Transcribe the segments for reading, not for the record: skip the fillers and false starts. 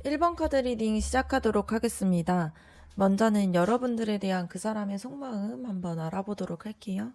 1번 카드 리딩 시작하도록 하겠습니다. 먼저는 여러분들에 대한 그 사람의 속마음 한번 알아보도록 할게요.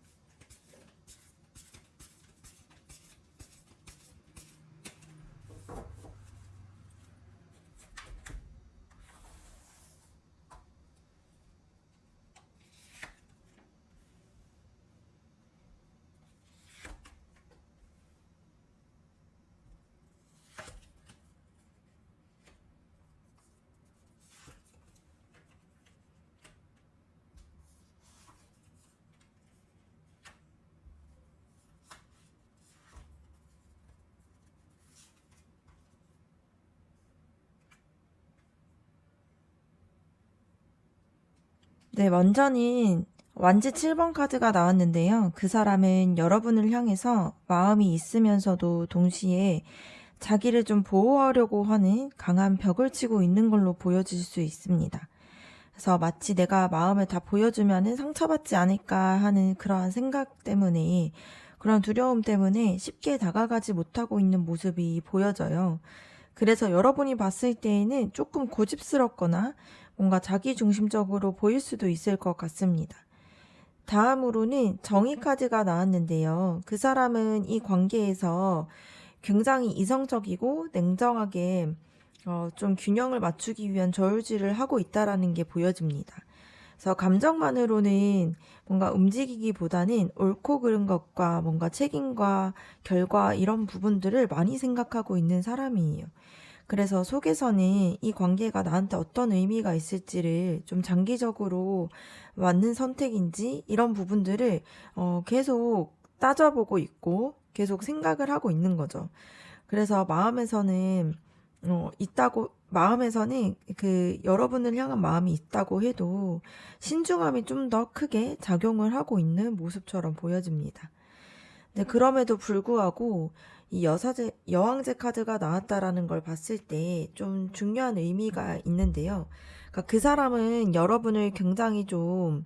네, 먼저는 완지 7번 카드가 나왔는데요. 그 사람은 여러분을 향해서 마음이 있으면서도 동시에 자기를 좀 보호하려고 하는 강한 벽을 치고 있는 걸로 보여질 수 있습니다. 그래서 마치 내가 마음을 다 보여주면은 상처받지 않을까 하는 그러한 생각 때문에, 그런 두려움 때문에 쉽게 다가가지 못하고 있는 모습이 보여져요. 그래서 여러분이 봤을 때에는 조금 고집스럽거나 뭔가 자기중심적으로 보일 수도 있을 것 같습니다. 다음으로는 정의 카드가 나왔는데요. 그 사람은 이 관계에서 굉장히 이성적이고 냉정하게 좀 균형을 맞추기 위한 저울질을 하고 있다라는 게 보여집니다. 그래서 감정만으로는 뭔가 움직이기보다는 옳고 그른 것과 뭔가 책임과 결과 이런 부분들을 많이 생각하고 있는 사람이에요. 그래서 속에서는 이 관계가 나한테 어떤 의미가 있을지를 좀 장기적으로 맞는 선택인지 이런 부분들을 계속 따져보고 있고 계속 생각을 하고 있는 거죠. 그래서 마음에서는 그 여러분을 향한 마음이 있다고 해도 신중함이 좀 더 크게 작용을 하고 있는 모습처럼 보여집니다. 네, 그럼에도 불구하고 이 여왕제 카드가 나왔다라는 걸 봤을 때 좀 중요한 의미가 있는데요. 그러니까 그 사람은 여러분을 굉장히 좀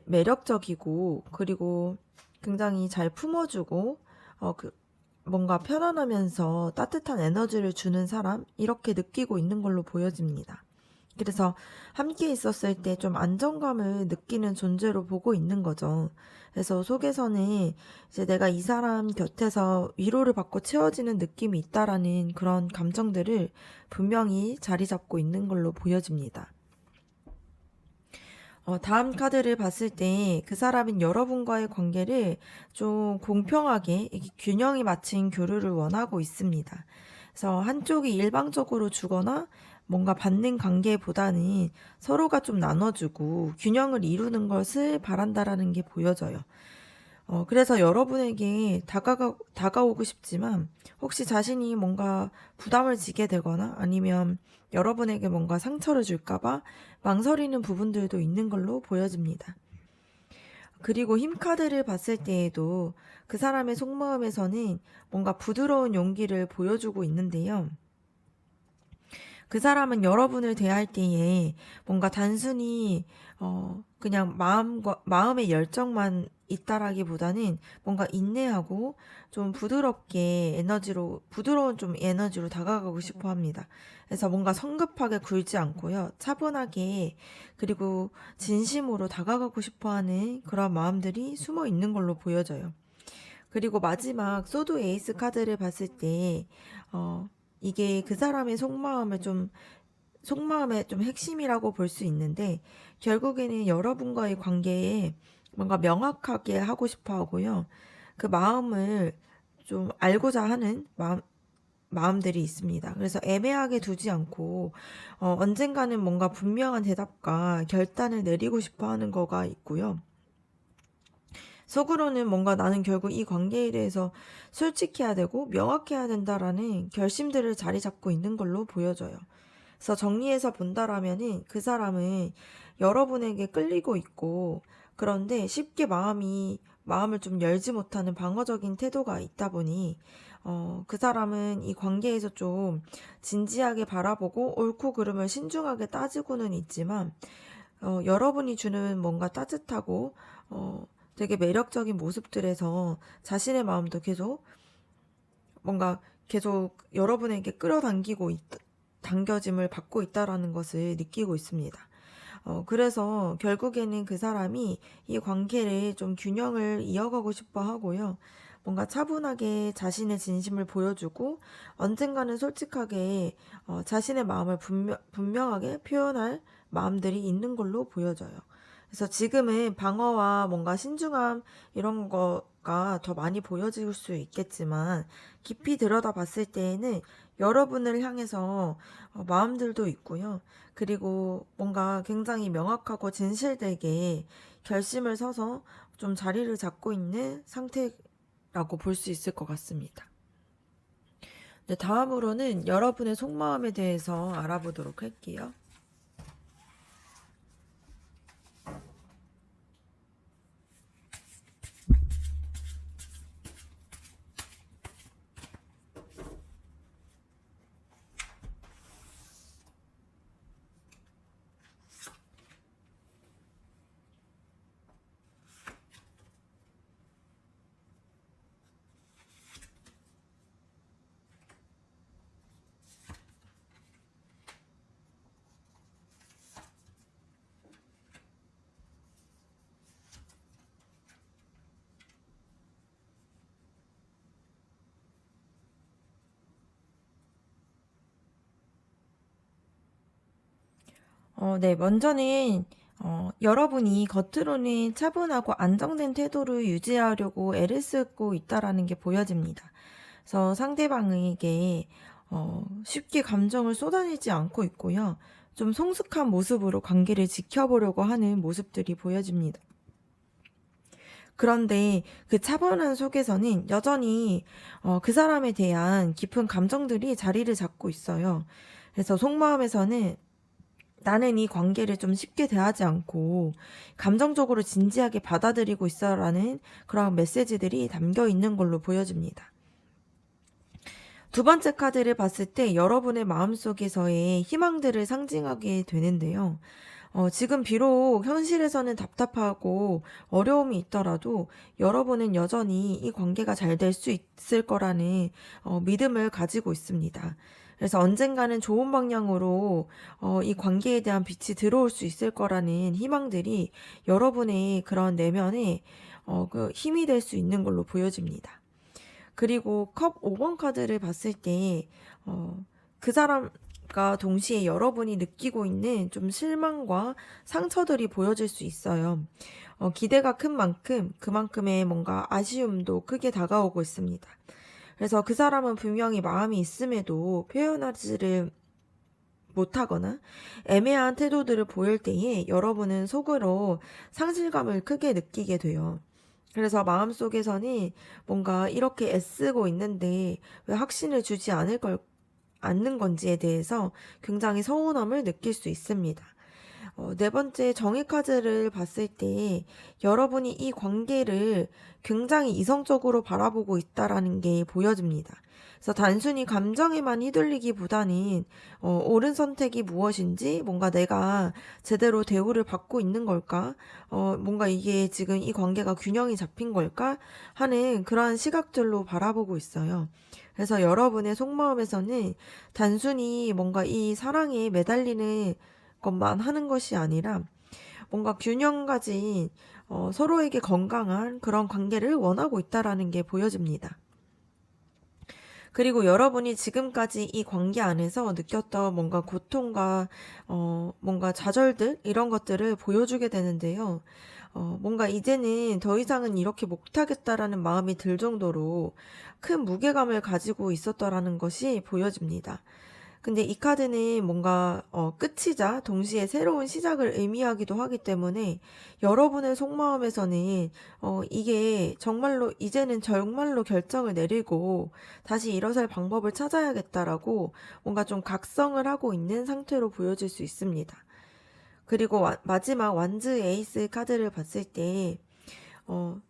매력적이고 그리고 굉장히 잘 품어주고 뭔가 편안하면서 따뜻한 에너지를 주는 사람 이렇게 느끼고 있는 걸로 보여집니다. 그래서 함께 있었을 때 좀 안정감을 느끼는 존재로 보고 있는 거죠. 그래서 속에서는 이제 내가 이 사람 곁에서 위로를 받고 채워지는 느낌이 있다라는 그런 감정들을 분명히 자리 잡고 있는 걸로 보여집니다. 다음 카드를 봤을 때 그 사람은 여러분과의 관계를 좀 공평하게 균형이 맞춘 교류를 원하고 있습니다. 그래서 한쪽이 일방적으로 주거나 뭔가 받는 관계보다는 서로가 좀 나눠주고 균형을 이루는 것을 바란다라는 게 보여져요. 그래서 여러분에게 다가오고 싶지만 혹시 자신이 뭔가 부담을 지게 되거나 아니면 여러분에게 뭔가 상처를 줄까봐 망설이는 부분들도 있는 걸로 보여집니다. 그리고 힘 카드를 봤을 때에도 그 사람의 속마음에서는 뭔가 부드러운 용기를 보여주고 있는데요. 그 사람은 여러분을 대할 때에 뭔가 단순히 그냥 마음의 열정만 있다라기보다는 뭔가 인내하고 좀 부드러운 좀 에너지로 다가가고 싶어 합니다. 그래서 뭔가 성급하게 굴지 않고요. 차분하게 그리고 진심으로 다가가고 싶어 하는 그런 마음들이 숨어 있는 걸로 보여져요. 그리고 마지막 소드 에이스 카드를 봤을 때, 이게 그 사람의 속마음의 좀 핵심이라고 볼 수 있는데, 결국에는 여러분과의 관계에 뭔가 명확하게 하고 싶어 하고요. 그 마음을 좀 알고자 하는 마음들이 있습니다. 그래서 애매하게 두지 않고, 언젠가는 뭔가 분명한 대답과 결단을 내리고 싶어 하는 거가 있고요. 속으로는 뭔가 나는 결국 이 관계에 대해서 솔직해야 되고 명확해야 된다라는 결심들을 자리 잡고 있는 걸로 보여져요. 그래서 정리해서 본다라면은 그 사람은 여러분에게 끌리고 있고, 그런데 쉽게 마음을 좀 열지 못하는 방어적인 태도가 있다 보니 그 사람은 이 관계에서 좀 진지하게 바라보고 옳고 그름을 신중하게 따지고는 있지만, 여러분이 주는 뭔가 따뜻하고 되게 매력적인 모습들에서 자신의 마음도 계속 여러분에게 당겨짐을 받고 있다라는 것을 느끼고 있습니다. 그래서 결국에는 그 사람이 이 관계를 좀 균형을 이어가고 싶어 하고요. 뭔가 차분하게 자신의 진심을 보여주고 언젠가는 솔직하게 자신의 마음을 분명하게 표현할 마음들이 있는 걸로 보여져요. 그래서 지금은 방어와 뭔가 신중함 이런 거가 더 많이 보여질 수 있겠지만 깊이 들여다 봤을 때에는 여러분을 향해서 마음들도 있고요. 그리고 뭔가 굉장히 명확하고 진실되게 결심을 서서 좀 자리를 잡고 있는 상태라고 볼 수 있을 것 같습니다. 네, 다음으로는 여러분의 속마음에 대해서 알아보도록 할게요. 네, 먼저는 여러분이 겉으로는 차분하고 안정된 태도를 유지하려고 애를 쓰고 있다라는 게 보여집니다. 그래서 상대방에게 쉽게 감정을 쏟아내지 않고 있고요. 좀 성숙한 모습으로 관계를 지켜보려고 하는 모습들이 보여집니다. 그런데 그 차분한 속에서는 여전히 그 사람에 대한 깊은 감정들이 자리를 잡고 있어요. 그래서 속마음에서는 나는 이 관계를 좀 쉽게 대하지 않고 감정적으로 진지하게 받아들이고 있어라는 그런 메시지들이 담겨 있는 걸로 보여집니다. 두 번째 카드를 봤을 때 여러분의 마음속에서의 희망들을 상징하게 되는데요. 지금 비록 현실에서는 답답하고 어려움이 있더라도 여러분은 여전히 이 관계가 잘 될 수 있을 거라는 믿음을 가지고 있습니다. 그래서 언젠가는 좋은 방향으로 이 관계에 대한 빛이 들어올 수 있을 거라는 희망들이 여러분의 그런 내면에 그 힘이 될 수 있는 걸로 보여집니다. 그리고 컵 5번 카드를 봤을 때 그 사람과 동시에 여러분이 느끼고 있는 좀 실망과 상처들이 보여질 수 있어요. 기대가 큰 만큼 그만큼의 뭔가 아쉬움도 크게 다가오고 있습니다. 그래서 그 사람은 분명히 마음이 있음에도 표현하지를 못하거나 애매한 태도들을 보일 때에 여러분은 속으로 상실감을 크게 느끼게 돼요. 그래서 마음속에서는 뭔가 이렇게 애쓰고 있는데 왜 확신을 주지 않는 건지에 대해서 굉장히 서운함을 느낄 수 있습니다. 네 번째 정의 카드를 봤을 때 여러분이 이 관계를 굉장히 이성적으로 바라보고 있다라는 게 보여집니다. 그래서 단순히 감정에만 휘둘리기보다는 옳은 선택이 무엇인지, 뭔가 내가 제대로 대우를 받고 있는 걸까, 뭔가 이게 지금 이 관계가 균형이 잡힌 걸까 하는 그러한 시각들로 바라보고 있어요. 그래서 여러분의 속마음에서는 단순히 뭔가 이 사랑에 매달리는 것만 하는 것이 아니라 뭔가 균형 가진 서로에게 건강한 그런 관계를 원하고 있다라는 게 보여집니다. 그리고 여러분이 지금까지 이 관계 안에서 느꼈던 뭔가 고통과 뭔가 좌절들 이런 것들을 보여주게 되는데요. 뭔가 이제는 더 이상은 이렇게 못하겠다라는 마음이 들 정도로 큰 무게감을 가지고 있었더라는 것이 보여집니다. 근데 이 카드는 뭔가 끝이자 동시에 새로운 시작을 의미하기도 하기 때문에 여러분의 속마음에서는 이게 정말로 이제는 정말로 결정을 내리고 다시 일어설 방법을 찾아야겠다라고 뭔가 좀 각성을 하고 있는 상태로 보여질 수 있습니다. 그리고 마지막 완즈 에이스 카드를 봤을 때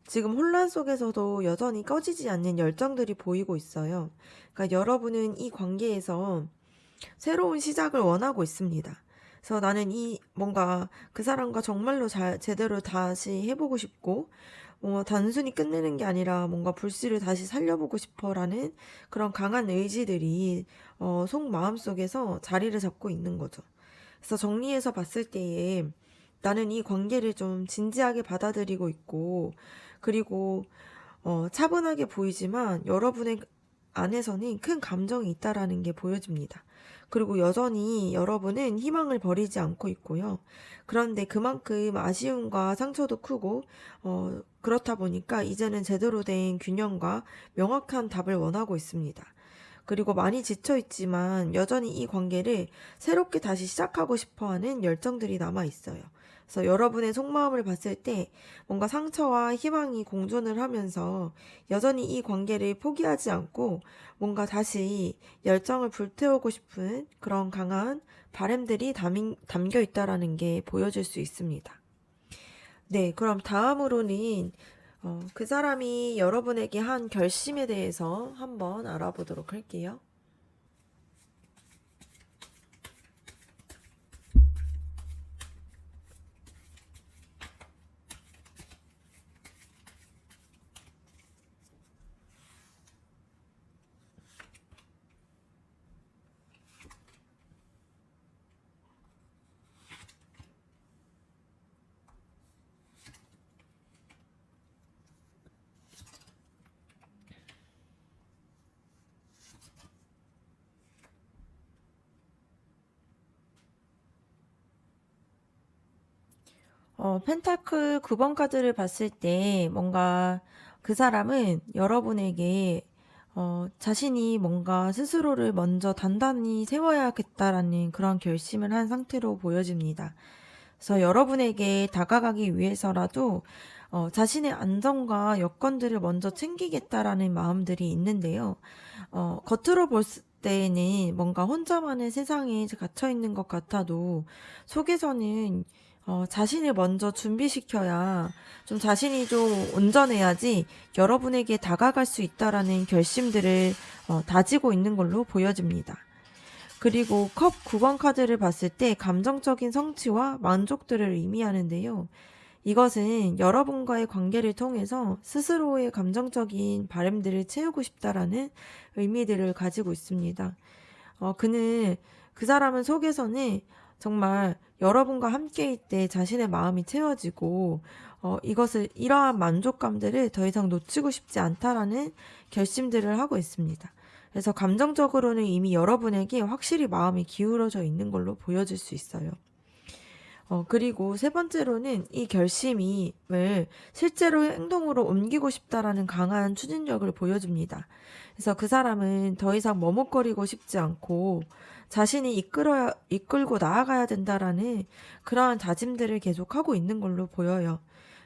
지금 혼란 속에서도 여전히 꺼지지 않는 열정들이 보이고 있어요. 그러니까 여러분은 이 관계에서 새로운 시작을 원하고 있습니다. 그래서 나는 이 뭔가 그 사람과 정말로 제대로 다시 해보고 싶고, 단순히 끝내는 게 아니라 뭔가 불씨를 다시 살려보고 싶어라는 그런 강한 의지들이 속마음 속에서 자리를 잡고 있는 거죠. 그래서 정리해서 봤을 때에 나는 이 관계를 좀 진지하게 받아들이고 있고, 그리고 차분하게 보이지만 여러분의 안에서는 큰 감정이 있다라는 게 보여집니다. 그리고 여전히 여러분은 희망을 버리지 않고 있고요. 그런데 그만큼 아쉬움과 상처도 크고, 그렇다 보니까 이제는 제대로 된 균형과 명확한 답을 원하고 있습니다. 그리고 많이 지쳐 있지만 여전히 이 관계를 새롭게 다시 시작하고 싶어 하는 열정들이 남아 있어요. 그래서 여러분의 속마음을 봤을 때 뭔가 상처와 희망이 공존을 하면서 여전히 이 관계를 포기하지 않고 뭔가 다시 열정을 불태우고 싶은 그런 강한 바람들이 담겨 있다라는 게 보여질 수 있습니다. 네, 그럼 다음으로는 그 사람이 여러분에게 한 결심에 대해서 한번 알아보도록 할게요. 펜타클 9번 카드를 봤을 때 뭔가 그 사람은 여러분에게 자신이 뭔가 스스로를 먼저 단단히 세워야겠다라는 그런 결심을 한 상태로 보여집니다. 그래서 여러분에게 다가가기 위해서라도 자신의 안정과 여건들을 먼저 챙기겠다라는 마음들이 있는데요. 겉으로 볼 때는 뭔가 혼자만의 세상에 갇혀 있는 것 같아도 속에서는 자신을 먼저 준비시켜야 좀 자신이 좀 온전해야지 여러분에게 다가갈 수 있다라는 결심들을 다지고 있는 걸로 보여집니다. 그리고 컵 9번 카드를 봤을 때 감정적인 성취와 만족들을 의미하는데요. 이것은 여러분과의 관계를 통해서 스스로의 감정적인 바램들을 채우고 싶다라는 의미들을 가지고 있습니다. 그 사람은 속에서는 정말 여러분과 함께일 때 자신의 마음이 채워지고, 이러한 만족감들을 더 이상 놓치고 싶지 않다라는 결심들을 하고 있습니다. 그래서 감정적으로는 이미 여러분에게 확실히 마음이 기울어져 있는 걸로 보여질 수 있어요. 그리고 세 번째로는 이 결심을 실제로 행동으로 옮기고 싶다라는 강한 추진력을 보여줍니다. 그래서 그 사람은 더 이상 머뭇거리고 싶지 않고 자신이 이끌고 나아가야 된다라는 그러한 다짐들을 계속하고 있는 걸로 보여요.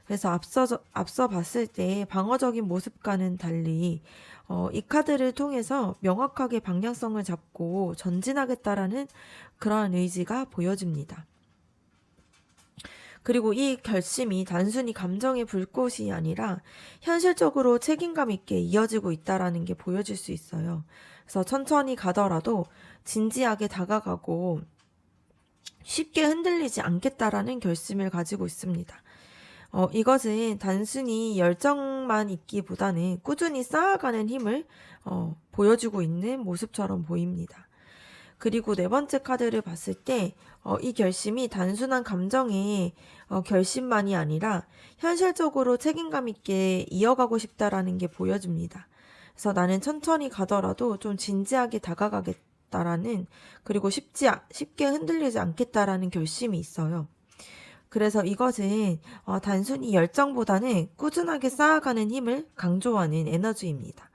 그래서 앞서 봤을 때 방어적인 모습과는 달리 이 카드를 통해서 명확하게 방향성을 잡고 전진하겠다라는 그러한 의지가 보여집니다. 그리고 이 결심이 단순히 감정의 불꽃이 아니라 현실적으로 책임감 있게 이어지고 있다라는 게 보여질 수 있어요. 그래서 천천히 가더라도 진지하게 다가가고 쉽게 흔들리지 않겠다라는 결심을 가지고 있습니다. 이것은 단순히 열정만 있기보다는 꾸준히 쌓아가는 힘을 보여주고 있는 모습처럼 보입니다. 그리고 네 번째 카드를 봤을 때, 이 결심이 단순한 감정의 결심만이 아니라 현실적으로 책임감 있게 이어가고 싶다라는 게 보여집니다. 그래서 나는 천천히 가더라도 좀 진지하게 다가가겠다라는, 그리고 쉽게 흔들리지 않겠다라는 결심이 있어요. 그래서 이것은 단순히 열정보다는 꾸준하게 쌓아가는 힘을 강조하는 에너지입니다.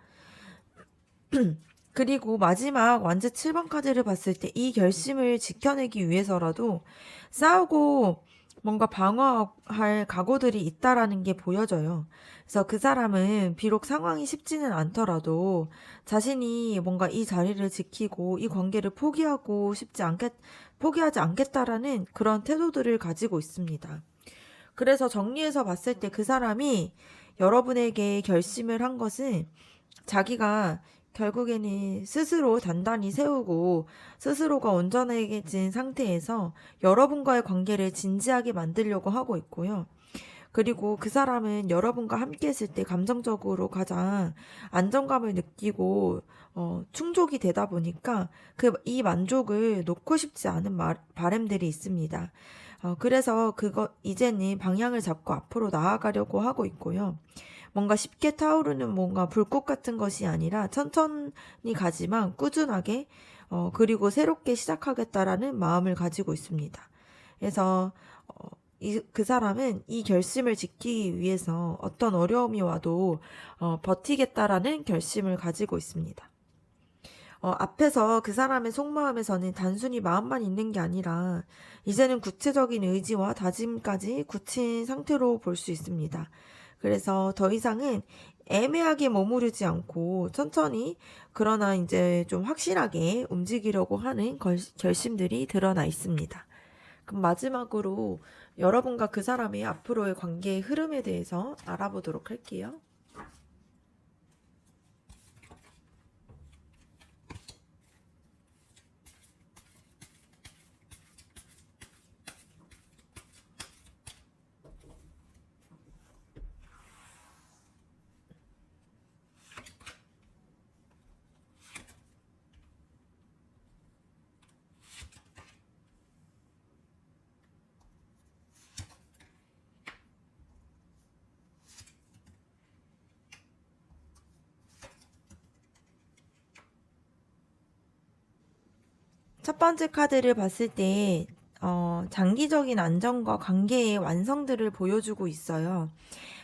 그리고 마지막 완즈 7번 카드를 봤을 때 이 결심을 지켜내기 위해서라도 싸우고 뭔가 방어할 각오들이 있다라는 게 보여져요. 그래서 그 사람은 비록 상황이 쉽지는 않더라도 자신이 뭔가 이 자리를 지키고 이 관계를 포기하지 않겠다라는 그런 태도들을 가지고 있습니다. 그래서 정리해서 봤을 때 그 사람이 여러분에게 결심을 한 것은 자기가 결국에는 스스로 단단히 세우고 스스로가 온전해진 상태에서 여러분과의 관계를 진지하게 만들려고 하고 있고요. 그리고 그 사람은 여러분과 함께 있을 때 감정적으로 가장 안정감을 느끼고 충족이 되다 보니까 이 만족을 놓고 싶지 않은 바람들이 있습니다. 그래서 이제는 방향을 잡고 앞으로 나아가려고 하고 있고요. 뭔가 쉽게 타오르는 뭔가 불꽃 같은 것이 아니라 천천히 가지만 꾸준하게 그리고 새롭게 시작하겠다라는 마음을 가지고 있습니다. 그래서 그 사람은 이 결심을 지키기 위해서 어떤 어려움이 와도 버티겠다라는 결심을 가지고 있습니다. 앞에서 그 사람의 속마음에서는 단순히 마음만 있는 게 아니라 이제는 구체적인 의지와 다짐까지 굳힌 상태로 볼 수 있습니다. 그래서 더 이상은 애매하게 머무르지 않고 천천히 그러나 이제 좀 확실하게 움직이려고 하는 결심들이 드러나 있습니다. 그럼 마지막으로 여러분과 그 사람의 앞으로의 관계의 흐름에 대해서 알아보도록 할게요. 첫 번째 카드를 봤을 때 장기적인 안정과 관계의 완성들을 보여주고 있어요.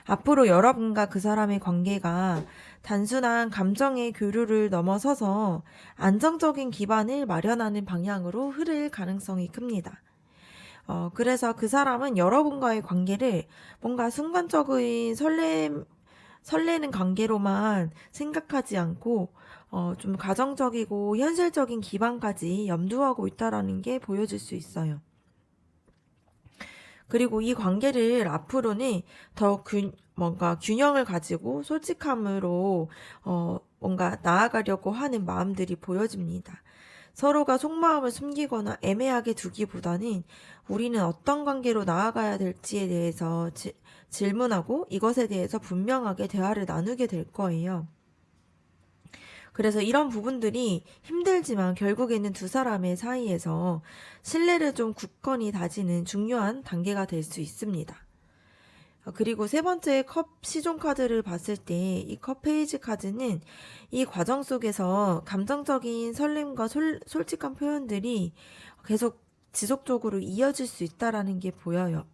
앞으로 여러분과 그 사람의 관계가 단순한 감정의 교류를 넘어서서 안정적인 기반을 마련하는 방향으로 흐를 가능성이 큽니다. 그래서 그 사람은 여러분과의 관계를 뭔가 순간적인 설레는 관계로만 생각하지 않고 좀 가정적이고 현실적인 기반까지 염두하고 있다라는 게 보여질 수 있어요. 그리고 이 관계를 앞으로는 더 뭔가 균형을 가지고 솔직함으로 뭔가 나아가려고 하는 마음들이 보여집니다. 서로가 속마음을 숨기거나 애매하게 두기보다는 우리는 어떤 관계로 나아가야 될지에 대해서 질문하고 이것에 대해서 분명하게 대화를 나누게 될 거예요. 그래서 이런 부분들이 힘들지만 결국에는 두 사람의 사이에서 신뢰를 좀 굳건히 다지는 중요한 단계가 될 수 있습니다. 그리고 세 번째 컵 시종 카드를 봤을 때 이 컵 페이지 카드는 이 과정 속에서 감정적인 설렘과 솔직한 표현들이 계속 지속적으로 이어질 수 있다라는 게 보여요.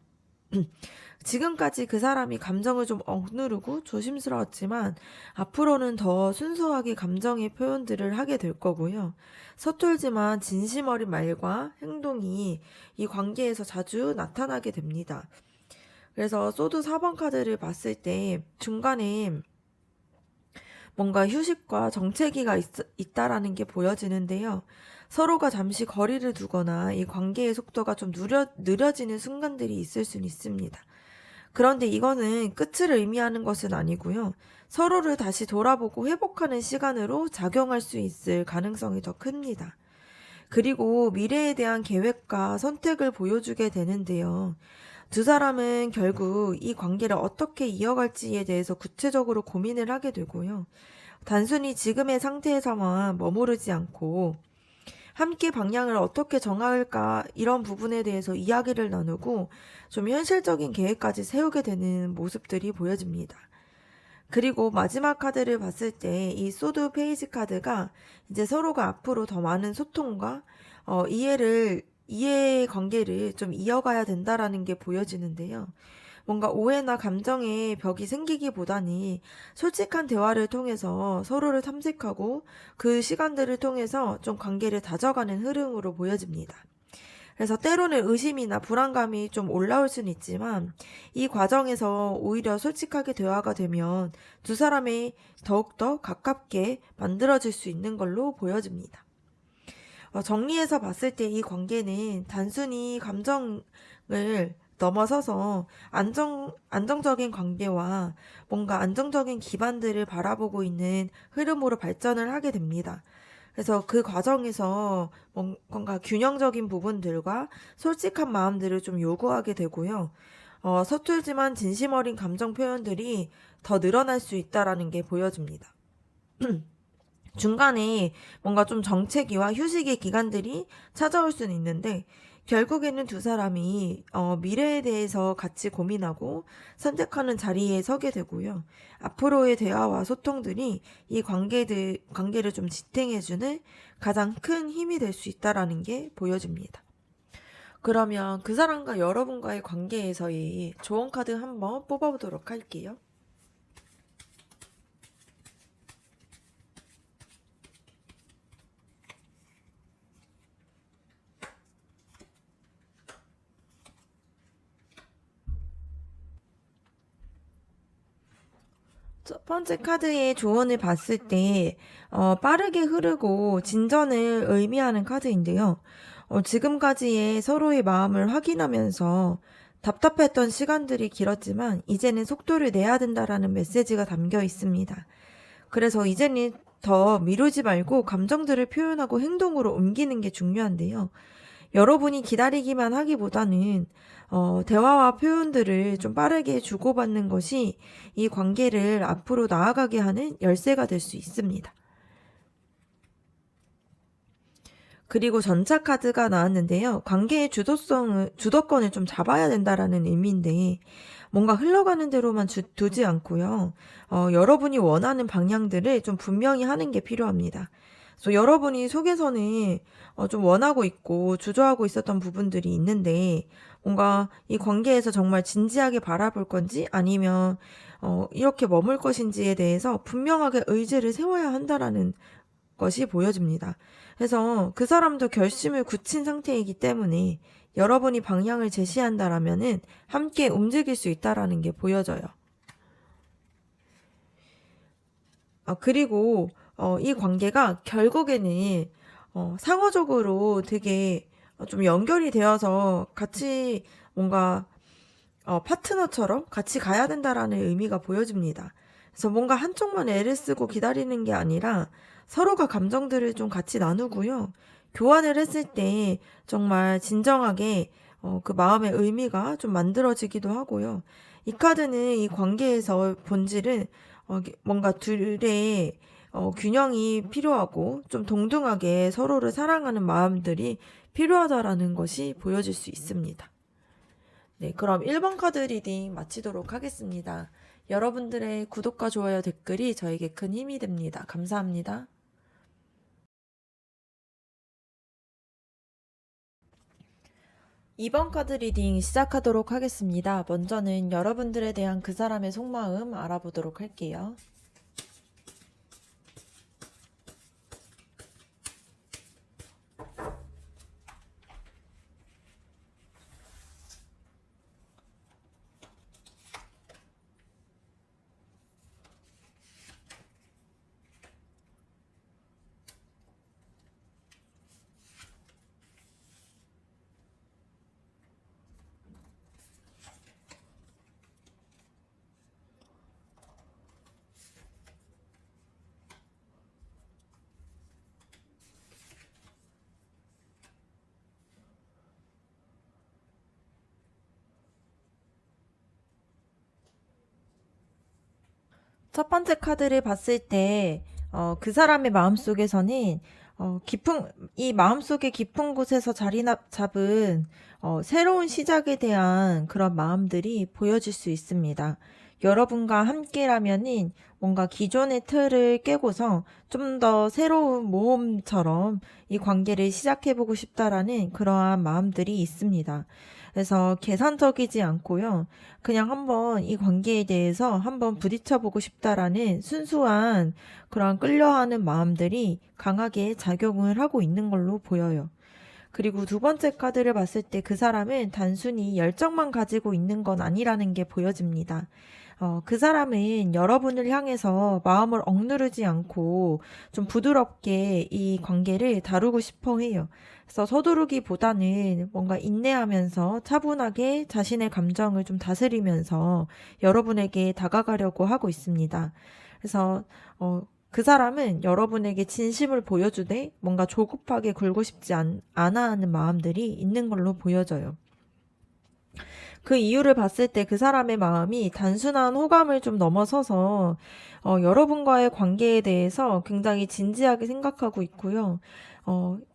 지금까지 그 사람이 감정을 좀 억누르고 조심스러웠지만 앞으로는 더 순수하게 감정의 표현들을 하게 될 거고요. 서툴지만 진심 어린 말과 행동이 이 관계에서 자주 나타나게 됩니다. 그래서 소드 4번 카드를 봤을 때 중간에 뭔가 휴식과 정체기가 있다라는 게 보여지는데요. 서로가 잠시 거리를 두거나 이 관계의 속도가 좀 느려지는 순간들이 있을 수는 있습니다. 그런데 이거는 끝을 의미하는 것은 아니고요. 서로를 다시 돌아보고 회복하는 시간으로 작용할 수 있을 가능성이 더 큽니다. 그리고 미래에 대한 계획과 선택을 보여주게 되는데요. 두 사람은 결국 이 관계를 어떻게 이어갈지에 대해서 구체적으로 고민을 하게 되고요. 단순히 지금의 상태에서만 머무르지 않고 함께 방향을 어떻게 정할까 이런 부분에 대해서 이야기를 나누고 좀 현실적인 계획까지 세우게 되는 모습들이 보여집니다. 그리고 마지막 카드를 봤을 때 이 소드 페이지 카드가 이제 서로가 앞으로 더 많은 소통과 이해 관계를 좀 이어가야 된다라는 게 보여지는데요. 뭔가 오해나 감정의 벽이 생기기보다는 솔직한 대화를 통해서 서로를 탐색하고 그 시간들을 통해서 좀 관계를 다져가는 흐름으로 보여집니다. 그래서 때로는 의심이나 불안감이 좀 올라올 수는 있지만 이 과정에서 오히려 솔직하게 대화가 되면 두 사람이 더욱더 가깝게 만들어질 수 있는 걸로 보여집니다. 정리해서 봤을 때 이 관계는 단순히 감정을 넘어서서 안정적인 관계와 뭔가 안정적인 기반들을 바라보고 있는 흐름으로 발전을 하게 됩니다. 그래서 그 과정에서 뭔가 균형적인 부분들과 솔직한 마음들을 좀 요구하게 되고요. 서툴지만 진심 어린 감정 표현들이 더 늘어날 수 있다라는 게 보여집니다. 중간에 뭔가 좀 정체기와 휴식의 기간들이 찾아올 수는 있는데 결국에는 두 사람이 미래에 대해서 같이 고민하고 선택하는 자리에 서게 되고요. 앞으로의 대화와 소통들이 이 관계를 좀 지탱해주는 가장 큰 힘이 될 수 있다라는 게 보여집니다. 그러면 그 사람과 여러분과의 관계에서의 조언 카드 한번 뽑아보도록 할게요. 첫 번째 카드의 조언을 봤을 때, 빠르게 흐르고 진전을 의미하는 카드인데요. 지금까지의 서로의 마음을 확인하면서 답답했던 시간들이 길었지만, 이제는 속도를 내야 된다라는 메시지가 담겨 있습니다. 그래서 이제는 더 미루지 말고 감정들을 표현하고 행동으로 옮기는 게 중요한데요. 여러분이 기다리기만 하기보다는 대화와 표현들을 좀 빠르게 주고받는 것이 이 관계를 앞으로 나아가게 하는 열쇠가 될 수 있습니다. 그리고 전차 카드가 나왔는데요. 관계의 주도권을 좀 잡아야 된다라는 의미인데, 뭔가 흘러가는 대로만 두지 않고요. 여러분이 원하는 방향들을 좀 분명히 하는 게 필요합니다. 그래서 여러분이 속에서는 좀 원하고 있고 주저하고 있었던 부분들이 있는데, 뭔가 이 관계에서 정말 진지하게 바라볼 건지 아니면 이렇게 머물 것인지에 대해서 분명하게 의지를 세워야 한다라는 것이 보여집니다. 그래서 그 사람도 결심을 굳힌 상태이기 때문에 여러분이 방향을 제시한다라면은 함께 움직일 수 있다라는 게 보여져요. 그리고 이 관계가 결국에는 상호적으로 되게 좀 연결이 되어서 같이 뭔가 파트너처럼 같이 가야 된다라는 의미가 보여집니다. 그래서 뭔가 한쪽만 애를 쓰고 기다리는 게 아니라 서로가 감정들을 좀 같이 나누고요. 교환을 했을 때 정말 진정하게 그 마음의 의미가 좀 만들어지기도 하고요. 이 카드는 이 관계에서 본질은 뭔가 둘의 균형이 필요하고 좀 동등하게 서로를 사랑하는 마음들이 필요하다라는 것이 보여질 수 있습니다. 네, 그럼 1번 카드 리딩 마치도록 하겠습니다. 여러분들의 구독과 좋아요, 댓글이 저에게 큰 힘이 됩니다. 감사합니다. 2번 카드 리딩 시작하도록 하겠습니다. 먼저는 여러분들에 대한 그 사람의 속마음 알아보도록 할게요. 첫 번째 카드를 봤을 때, 그 사람의 마음속에서는, 이 마음속의 깊은 곳에서 잡은, 새로운 시작에 대한 그런 마음들이 보여질 수 있습니다. 여러분과 함께라면은 뭔가 기존의 틀을 깨고서 좀 더 새로운 모험처럼 이 관계를 시작해보고 싶다라는 그러한 마음들이 있습니다. 그래서 계산적이지 않고요. 그냥 한번 이 관계에 대해서 한번 부딪혀보고 싶다라는 순수한 그런 끌려하는 마음들이 강하게 작용을 하고 있는 걸로 보여요. 그리고 두 번째 카드를 봤을 때 그 사람은 단순히 열정만 가지고 있는 건 아니라는 게 보여집니다. 그 사람은 여러분을 향해서 마음을 억누르지 않고 좀 부드럽게 이 관계를 다루고 싶어 해요. 그래서 서두르기보다는 뭔가 인내하면서 차분하게 자신의 감정을 좀 다스리면서 여러분에게 다가가려고 하고 있습니다. 그래서 그 사람은 여러분에게 진심을 보여주되 뭔가 조급하게 굴고 싶지 않아 하는 마음들이 있는 걸로 보여져요. 그 이유를 봤을 때 그 사람의 마음이 단순한 호감을 좀 넘어서서 여러분과의 관계에 대해서 굉장히 진지하게 생각하고 있고요.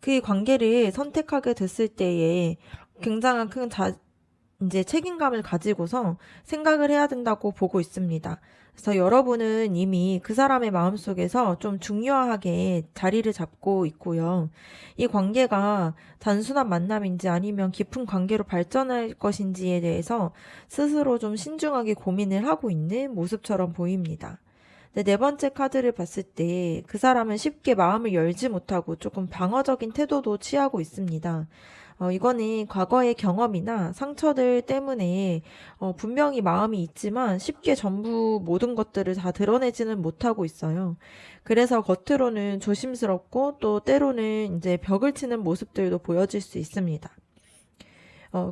그 관계를 선택하게 됐을 때에 굉장한 이제 책임감을 가지고서 생각을 해야 된다고 보고 있습니다. 그래서 여러분은 이미 그 사람의 마음속에서 좀 중요하게 자리를 잡고 있고요. 이 관계가 단순한 만남인지 아니면 깊은 관계로 발전할 것인지에 대해서 스스로 좀 신중하게 고민을 하고 있는 모습처럼 보입니다. 네 번째 카드를 봤을 때 그 사람은 쉽게 마음을 열지 못하고 조금 방어적인 태도도 취하고 있습니다. 이거는 과거의 경험이나 상처들 때문에 분명히 마음이 있지만 쉽게 전부 모든 것들을 다 드러내지는 못하고 있어요. 그래서 겉으로는 조심스럽고 또 때로는 이제 벽을 치는 모습들도 보여질 수 있습니다.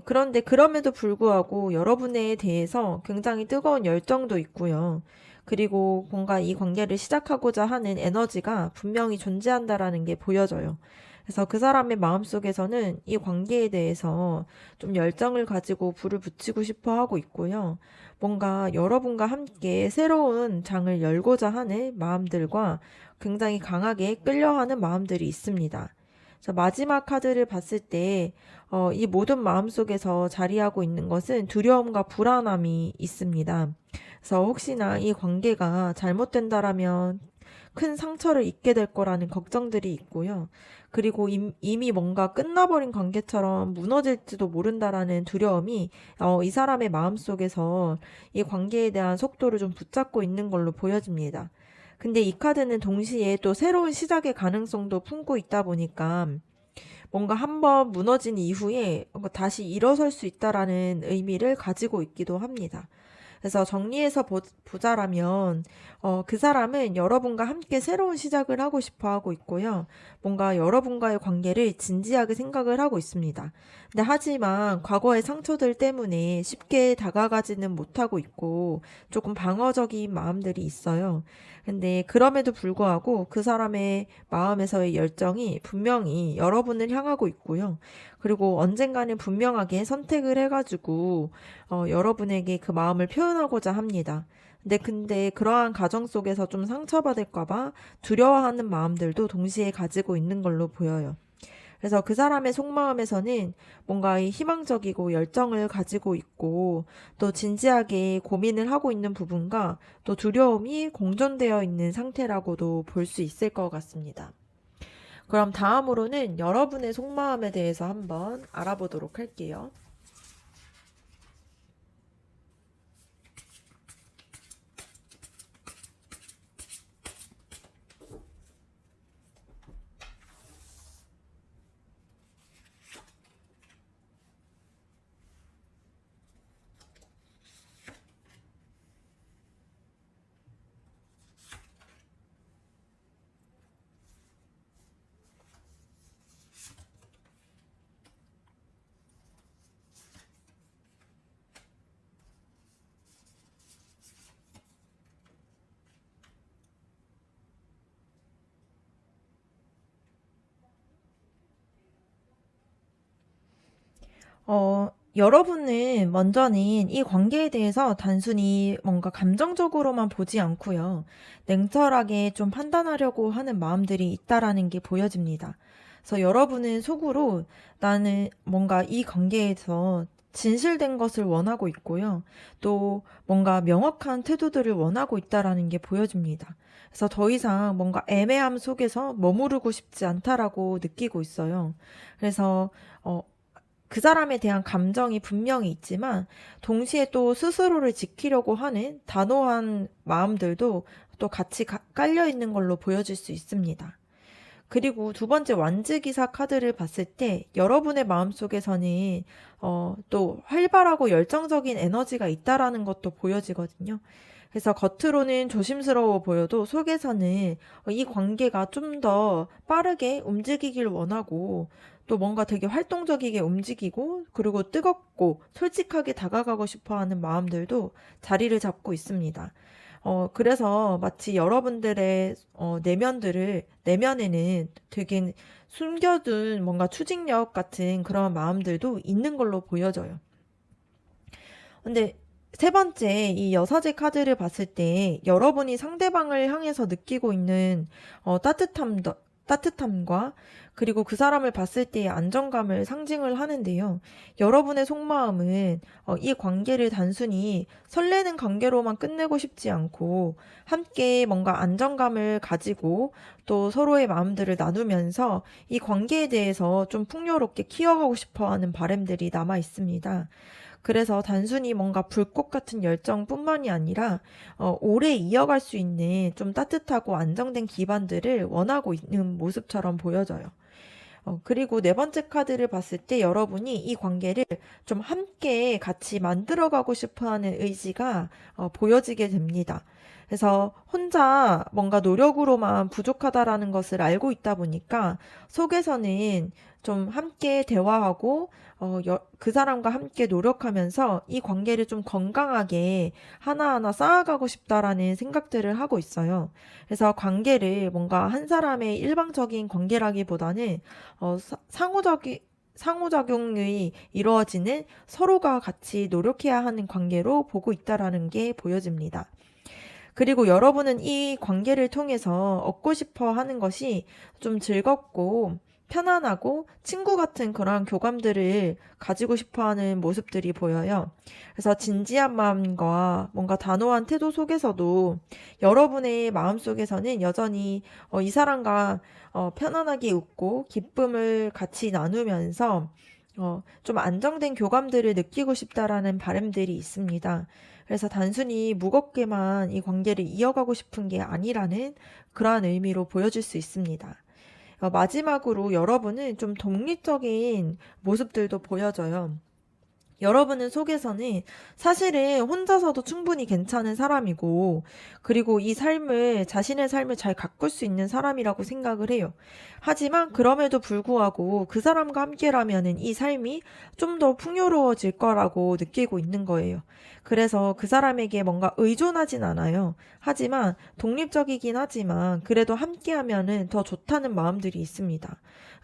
그런데 그럼에도 불구하고 여러분에 대해서 굉장히 뜨거운 열정도 있고요. 그리고 뭔가 이 관계를 시작하고자 하는 에너지가 분명히 존재한다라는 게 보여져요. 그래서 그 사람의 마음속에서는 이 관계에 대해서 좀 열정을 가지고 불을 붙이고 싶어 하고 있고요. 뭔가 여러분과 함께 새로운 장을 열고자 하는 마음들과 굉장히 강하게 끌려하는 마음들이 있습니다. 자, 마지막 카드를 봤을 때, 이 모든 마음속에서 자리하고 있는 것은 두려움과 불안함이 있습니다. 그래서 혹시나 이 관계가 잘못된다라면 큰 상처를 입게 될 거라는 걱정들이 있고요. 그리고 이미 뭔가 끝나버린 관계처럼 무너질지도 모른다라는 두려움이 이 사람의 마음속에서 이 관계에 대한 속도를 좀 붙잡고 있는 걸로 보여집니다. 근데 이 카드는 동시에 또 새로운 시작의 가능성도 품고 있다 보니까 뭔가 한번 무너진 이후에 뭔가 다시 일어설 수 있다라는 의미를 가지고 있기도 합니다. 그래서 정리해서 보자라면, 그 사람은 여러분과 함께 새로운 시작을 하고 싶어 하고 있고요. 뭔가 여러분과의 관계를 진지하게 생각을 하고 있습니다. 근데 하지만 과거의 상처들 때문에 쉽게 다가가지는 못하고 있고 조금 방어적인 마음들이 있어요. 근데 그럼에도 불구하고 그 사람의 마음에서의 열정이 분명히 여러분을 향하고 있고요. 그리고 언젠가는 분명하게 선택을 해가지고 여러분에게 그 마음을 표현하고자 합니다. 근데 그러한 과정 속에서 좀 상처받을까봐 두려워하는 마음들도 동시에 가지고 있는 걸로 보여요. 그래서 그 사람의 속마음에서는 뭔가 이 희망적이고 열정을 가지고 있고 또 진지하게 고민을 하고 있는 부분과 또 두려움이 공존되어 있는 상태라고도 볼 수 있을 것 같습니다. 그럼 다음으로는 여러분의 속마음에 대해서 한번 알아보도록 할게요. 여러분은 먼저는 이 관계에 대해서 단순히 뭔가 감정적으로만 보지 않고요. 냉철하게 좀 판단하려고 하는 마음들이 있다라는 게 보여집니다. 그래서 여러분은 속으로 나는 뭔가 이 관계에서 진실된 것을 원하고 있고요. 또 뭔가 명확한 태도들을 원하고 있다라는 게 보여집니다. 그래서 더 이상 뭔가 애매함 속에서 머무르고 싶지 않다라고 느끼고 있어요. 그래서 그 사람에 대한 감정이 분명히 있지만 동시에 또 스스로를 지키려고 하는 단호한 마음들도 또 같이 깔려 있는 걸로 보여질 수 있습니다. 그리고 두 번째 완즈기사 카드를 봤을 때 여러분의 마음속에서는 또 활발하고 열정적인 에너지가 있다라는 것도 보여지거든요. 그래서 겉으로는 조심스러워 보여도 속에서는 이 관계가 좀 더 빠르게 움직이길 원하고 또 뭔가 되게 활동적이게 움직이고 그리고 뜨겁고 솔직하게 다가가고 싶어 하는 마음들도 자리를 잡고 있습니다. 그래서 마치 여러분들의 내면에는 되게 숨겨둔 뭔가 추진력 같은 그런 마음들도 있는 걸로 보여져요. 근데 세 번째, 이 여사제 카드를 봤을 때 여러분이 상대방을 향해서 느끼고 있는 따뜻함과 그리고 그 사람을 봤을 때의 안정감을 상징을 하는데요. 여러분의 속마음은 이 관계를 단순히 설레는 관계로만 끝내고 싶지 않고 함께 뭔가 안정감을 가지고 또 서로의 마음들을 나누면서 이 관계에 대해서 좀 풍요롭게 키워가고 싶어 하는 바람들이 남아 있습니다. 그래서 단순히 뭔가 불꽃 같은 열정뿐만이 아니라 오래 이어갈 수 있는 좀 따뜻하고 안정된 기반들을 원하고 있는 모습처럼 보여져요. 그리고 네 번째 카드를 봤을 때 여러분이 이 관계를 좀 함께 같이 만들어가고 싶어 하는 의지가 보여지게 됩니다. 그래서 혼자 뭔가 노력으로만 부족하다라는 것을 알고 있다 보니까 속에서는 좀 함께 대화하고 그 사람과 함께 노력하면서 이 관계를 좀 건강하게 하나하나 쌓아가고 싶다라는 생각들을 하고 있어요. 그래서 관계를 뭔가 한 사람의 일방적인 관계라기보다는 상호작용이 이루어지는 서로가 같이 노력해야 하는 관계로 보고 있다라는 게 보여집니다. 그리고 여러분은 이 관계를 통해서 얻고 싶어 하는 것이 좀 즐겁고 편안하고 친구 같은 그런 교감들을 가지고 싶어 하는 모습들이 보여요. 그래서 진지한 마음과 뭔가 단호한 태도 속에서도 여러분의 마음속에서는 여전히 이 사람과 편안하게 웃고 기쁨을 같이 나누면서 좀 안정된 교감들을 느끼고 싶다라는 바람들이 있습니다. 그래서 단순히 무겁게만 이 관계를 이어가고 싶은 게 아니라는 그러한 의미로 보여줄 수 있습니다. 마지막으로 여러분은 좀 독립적인 모습들도 보여져요. 여러분은 속에서는 사실은 혼자서도 충분히 괜찮은 사람이고, 그리고 이 삶을, 자신의 삶을 잘 가꿀 수 있는 사람이라고 생각을 해요. 하지만 그럼에도 불구하고 그 사람과 함께라면은 이 삶이 좀 더 풍요로워질 거라고 느끼고 있는 거예요. 그래서 그 사람에게 뭔가 의존하진 않아요. 하지만 독립적이긴 하지만 그래도 함께하면은 더 좋다는 마음들이 있습니다.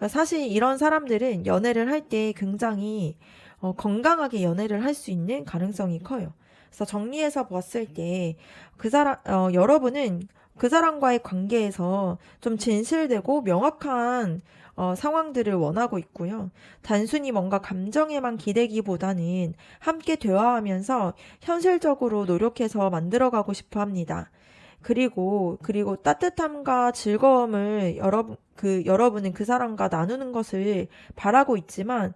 사실 이런 사람들은 연애를 할 때 굉장히 건강하게 연애를 할 수 있는 가능성이 커요. 그래서 정리해서 봤을 때 여러분은 그 사람과의 관계에서 좀 진실되고 명확한 상황들을 원하고 있고요. 단순히 뭔가 감정에만 기대기보다는 함께 대화하면서 현실적으로 노력해서 만들어가고 싶어 합니다. 그리고 따뜻함과 즐거움을 여러분은 그 사람과 나누는 것을 바라고 있지만,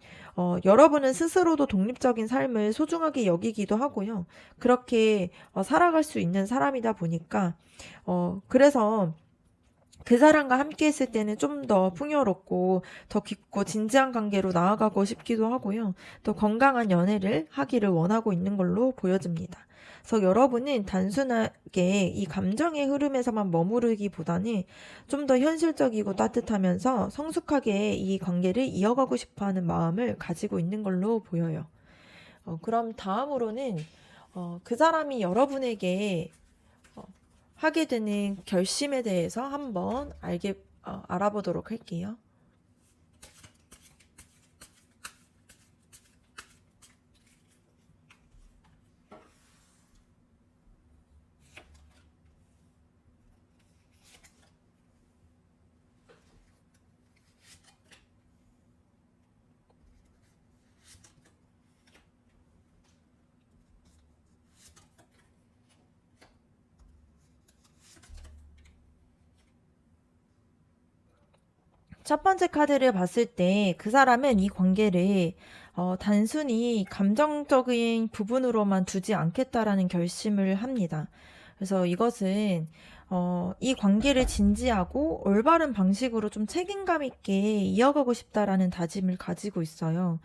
여러분은 스스로도 독립적인 삶을 소중하게 여기기도 하고요. 그렇게 살아갈 수 있는 사람이다 보니까, 그래서 그 사람과 함께 했을 때는 좀 더 풍요롭고 더 깊고 진지한 관계로 나아가고 싶기도 하고요. 또 건강한 연애를 하기를 원하고 있는 걸로 보여집니다. 그래서 여러분은 단순하게 이 감정의 흐름에서만 머무르기보다는 좀 더 현실적이고 따뜻하면서 성숙하게 이 관계를 이어가고 싶어 하는 마음을 가지고 있는 걸로 보여요. 그럼 다음으로는 그 사람이 여러분에게 하게 되는 결심에 대해서 한번 알아보도록 할게요. 첫 번째 카드를 봤을 때 그 사람은 이 관계를 단순히 감정적인 부분으로만 두지 않겠다라는 결심을 합니다. 그래서 이것은 이 관계를 진지하고 올바른 방식으로 좀 책임감 있게 이어가고 싶다라는 다짐을 가지고 있어요.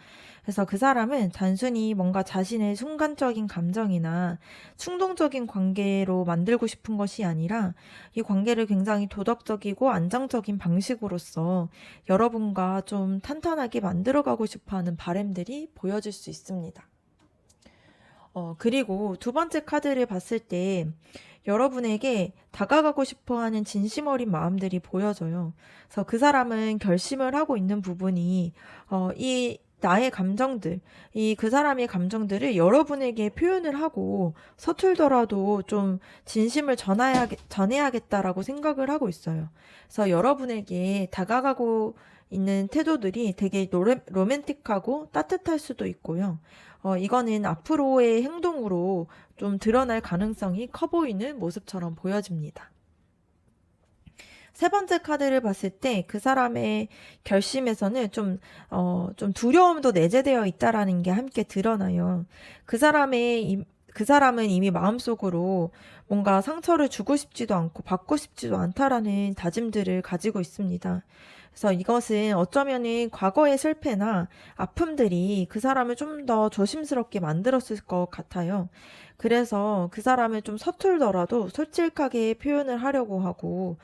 그래서 그 사람은 단순히 뭔가 자신의 순간적인 감정이나 충동적인 관계로 만들고 싶은 것이 아니라 이 관계를 굉장히 도덕적이고 안정적인 방식으로서 여러분과 좀 탄탄하게 만들어가고 싶어 하는 바람들이 보여질 수 있습니다. 그리고 두 번째 카드를 봤을 때 여러분에게 다가가고 싶어 하는 진심 어린 마음들이 보여져요. 그래서 그 사람은 결심을 하고 있는 부분이, 이 나의 감정들, 이 그 사람의 감정들을 여러분에게 표현을 하고 서툴더라도 좀 진심을 전해야겠다라고 생각을 하고 있어요. 그래서 여러분에게 다가가고 있는 태도들이 되게 로맨틱하고 따뜻할 수도 있고요. 이거는 앞으로의 행동으로 좀 드러날 가능성이 커 보이는 모습처럼 보여집니다. 세 번째 카드를 봤을 때 그 사람의 결심에서는 좀 두려움도 내재되어 있다라는 게 함께 드러나요. 그 사람은 이미 마음속으로 뭔가 상처를 주고 싶지도 않고 받고 싶지도 않다라는 다짐들을 가지고 있습니다. 그래서 이것은 어쩌면은 과거의 실패나 아픔들이 그 사람을 좀 더 조심스럽게 만들었을 것 같아요. 그래서 그 사람을 좀 서툴더라도 솔직하게 표현을 하려고 하고,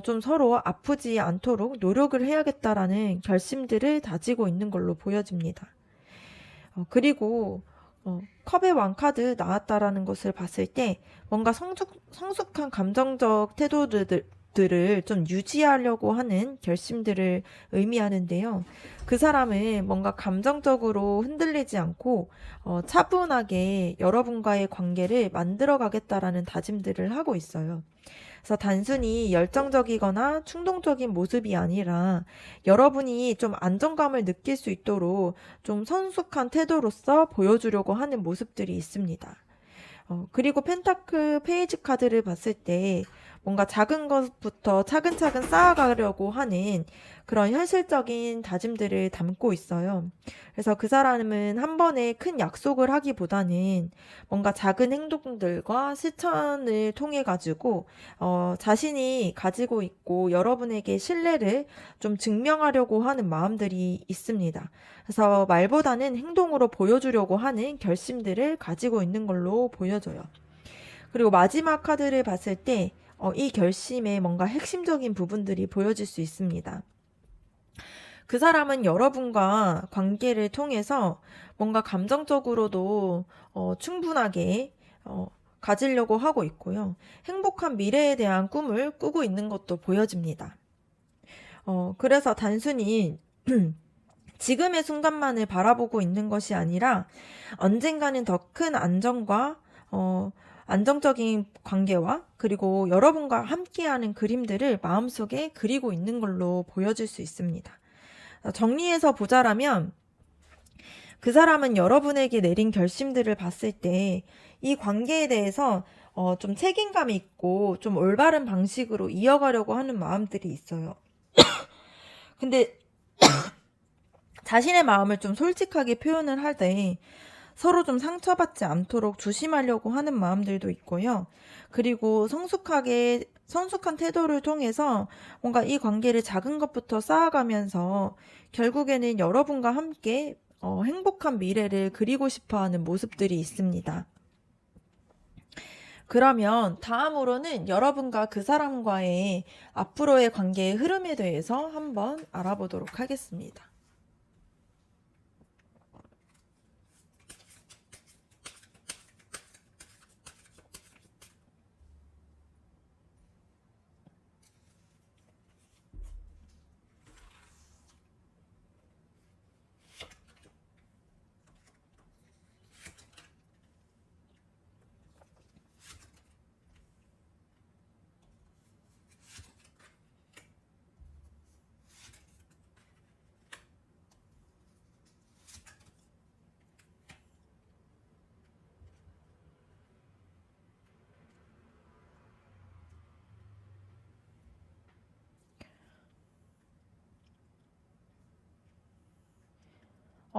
좀 서로 아프지 않도록 노력을 해야겠다라는 결심들을 다지고 있는 걸로 보여집니다. 그리고 컵의 왕카드 나왔다라는 것을 봤을 때 뭔가 성숙한 감정적 태도들을 좀 유지하려고 하는 결심들을 의미하는데요. 그 사람은 뭔가 감정적으로 흔들리지 않고 차분하게 여러분과의 관계를 만들어 가겠다라는 다짐들을 하고 있어요. 그래서 단순히 열정적이거나 충동적인 모습이 아니라 여러분이 좀 안정감을 느낄 수 있도록 좀 성숙한 태도로서 보여주려고 하는 모습들이 있습니다. 그리고 펜타클 페이지 카드를 봤을 때 뭔가 작은 것부터 차근차근 쌓아가려고 하는 그런 현실적인 다짐들을 담고 있어요. 그래서 그 사람은 한 번에 큰 약속을 하기보다는 뭔가 작은 행동들과 실천을 통해 가지고 자신이 가지고 있고 여러분에게 신뢰를 좀 증명하려고 하는 마음들이 있습니다. 그래서 말보다는 행동으로 보여주려고 하는 결심들을 가지고 있는 걸로 보여져요. 그리고 마지막 카드를 봤을 때 이 결심에 뭔가 핵심적인 부분들이 보여질 수 있습니다. 그 사람은 여러분과 관계를 통해서 뭔가 감정적으로도 충분하게 가지려고 하고 있고요. 행복한 미래에 대한 꿈을 꾸고 있는 것도 보여집니다. 그래서 단순히 지금의 순간만을 바라보고 있는 것이 아니라 언젠가는 더 큰 안정과 안정적인 관계와 그리고 여러분과 함께하는 그림들을 마음속에 그리고 있는 걸로 보여질 수 있습니다. 정리해서 보자라면 그 사람은 여러분에게 내린 결심들을 봤을 때 이 관계에 대해서 좀 책임감 있고 좀 올바른 방식으로 이어가려고 하는 마음들이 있어요. 근데 자신의 마음을 좀 솔직하게 표현을 할 때 서로 좀 상처받지 않도록 조심하려고 하는 마음들도 있고요. 그리고 성숙한 태도를 통해서 뭔가 이 관계를 작은 것부터 쌓아가면서 결국에는 여러분과 함께 행복한 미래를 그리고 싶어 하는 모습들이 있습니다. 그러면 다음으로는 여러분과 그 사람과의 앞으로의 관계의 흐름에 대해서 한번 알아보도록 하겠습니다.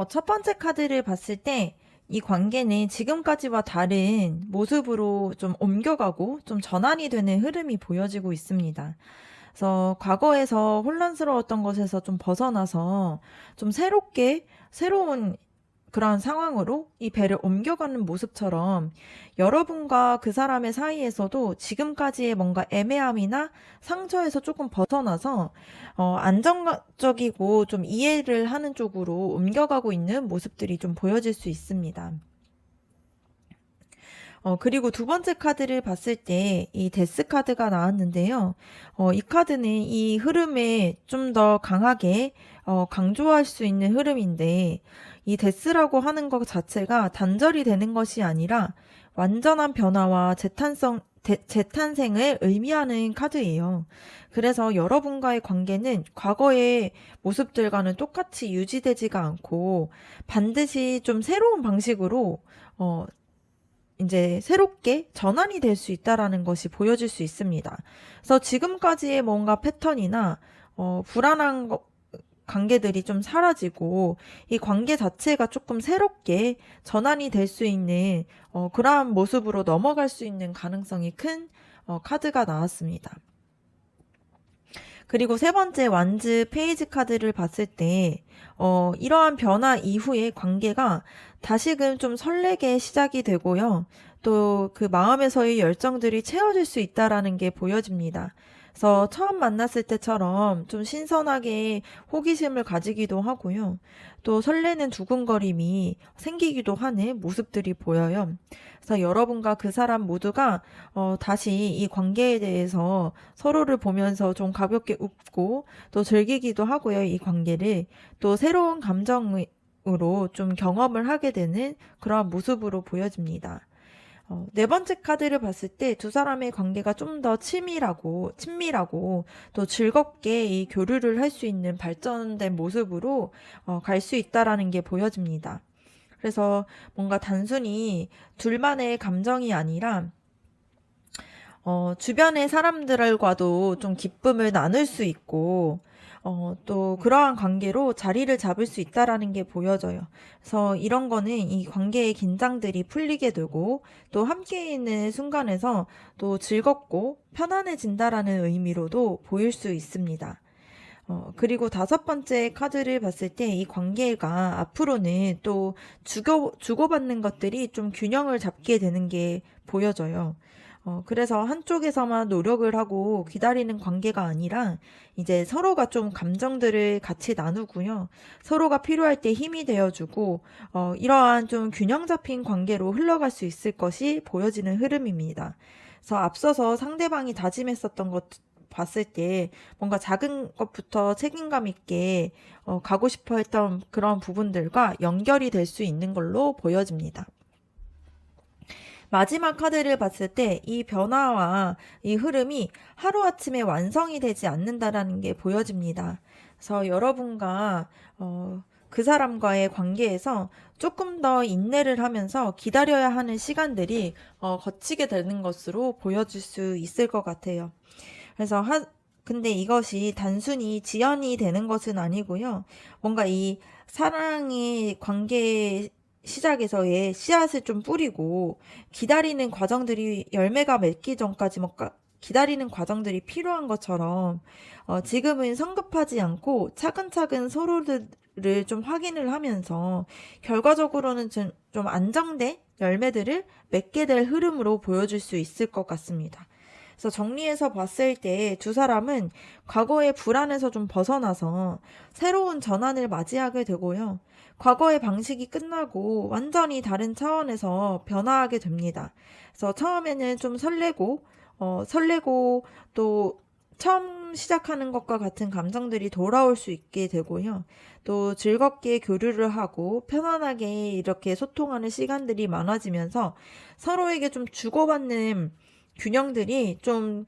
첫 번째 카드를 봤을 때 이 관계는 지금까지와 다른 모습으로 좀 옮겨가고 좀 전환이 되는 흐름이 보여지고 있습니다. 그래서 과거에서 혼란스러웠던 것에서 좀 벗어나서 좀 새로운 그러한 상황으로 이 배를 옮겨가는 모습처럼 여러분과 그 사람의 사이에서도 지금까지의 뭔가 애매함이나 상처에서 조금 벗어나서 안정적이고 좀 이해를 하는 쪽으로 옮겨가고 있는 모습들이 좀 보여질 수 있습니다. 그리고 두 번째 카드를 봤을 때 이 데스 카드가 나왔는데요. 이 카드는 이 흐름에 좀 더 강하게 강조할 수 있는 흐름인데 이 데스라고 하는 것 자체가 단절이 되는 것이 아니라 완전한 변화와 재탄생을 의미하는 카드예요. 그래서 여러분과의 관계는 과거의 모습들과는 똑같이 유지되지가 않고 반드시 좀 새로운 방식으로 이제 새롭게 전환이 될 수 있다라는 것이 보여질 수 있습니다. 그래서 지금까지의 뭔가 패턴이나 불안한 관계들이 좀 사라지고 이 관계 자체가 조금 새롭게 전환이 될 수 있는 그러한 모습으로 넘어갈 수 있는 가능성이 큰 카드가 나왔습니다. 그리고 세 번째 완즈 페이지 카드를 봤을 때 이러한 변화 이후의 관계가 다시금 좀 설레게 시작이 되고요. 또 그 마음에서의 열정들이 채워질 수 있다라는 게 보여집니다. 그래서 처음 만났을 때처럼 좀 신선하게 호기심을 가지기도 하고요. 또 설레는 두근거림이 생기기도 하는 모습들이 보여요. 그래서 여러분과 그 사람 모두가 다시 이 관계에 대해서 서로를 보면서 좀 가볍게 웃고 또 즐기기도 하고요. 이 관계를 또 새로운 감정으로 좀 경험을 하게 되는 그러한 모습으로 보여집니다. 네 번째 카드를 봤을 때 두 사람의 관계가 좀 더 친밀하고 또 즐겁게 이 교류를 할 수 있는 발전된 모습으로 갈 수 있다라는 게 보여집니다. 그래서 뭔가 단순히 둘만의 감정이 아니라 주변의 사람들과도 좀 기쁨을 나눌 수 있고 또 그러한 관계로 자리를 잡을 수 있다라는 게 보여져요. 그래서 이런 거는 이 관계의 긴장들이 풀리게 되고 또 함께 있는 순간에서 또 즐겁고 편안해진다라는 의미로도 보일 수 있습니다. 그리고 다섯 번째 카드를 봤을 때 이 관계가 앞으로는 또 주고받는 것들이 좀 균형을 잡게 되는 게 보여져요. 그래서 한쪽에서만 노력을 하고 기다리는 관계가 아니라 이제 서로가 좀 감정들을 같이 나누고요. 서로가 필요할 때 힘이 되어주고, 이러한 좀 균형 잡힌 관계로 흘러갈 수 있을 것이 보여지는 흐름입니다. 그래서 앞서서 상대방이 다짐했었던 것 봤을 때 뭔가 작은 것부터 책임감 있게 가고 싶어 했던 그런 부분들과 연결이 될 수 있는 걸로 보여집니다. 마지막 카드를 봤을 때 이 변화와 이 흐름이 하루아침에 완성이 되지 않는다라는 게 보여집니다. 그래서 여러분과 그 사람과의 관계에서 조금 더 인내를 하면서 기다려야 하는 시간들이 거치게 되는 것으로 보여질 수 있을 것 같아요. 그래서 근데 이것이 단순히 지연이 되는 것은 아니고요. 뭔가 이 사랑의 관계 시작에서의 씨앗을 좀 뿌리고 기다리는 과정들이 열매가 맺기 전까지 뭔가 기다리는 과정들이 필요한 것처럼 지금은 성급하지 않고 차근차근 서로를 좀 확인을 하면서 결과적으로는 좀 안정된 열매들을 맺게 될 흐름으로 보여줄 수 있을 것 같습니다. 그래서 정리해서 봤을 때 두 사람은 과거의 불안에서 좀 벗어나서 새로운 전환을 맞이하게 되고요. 과거의 방식이 끝나고 완전히 다른 차원에서 변화하게 됩니다. 그래서 처음에는 좀 설레고 또 처음 시작하는 것과 같은 감정들이 돌아올 수 있게 되고요. 또 즐겁게 교류를 하고 편안하게 이렇게 소통하는 시간들이 많아지면서 서로에게 좀 주고받는 균형들이 좀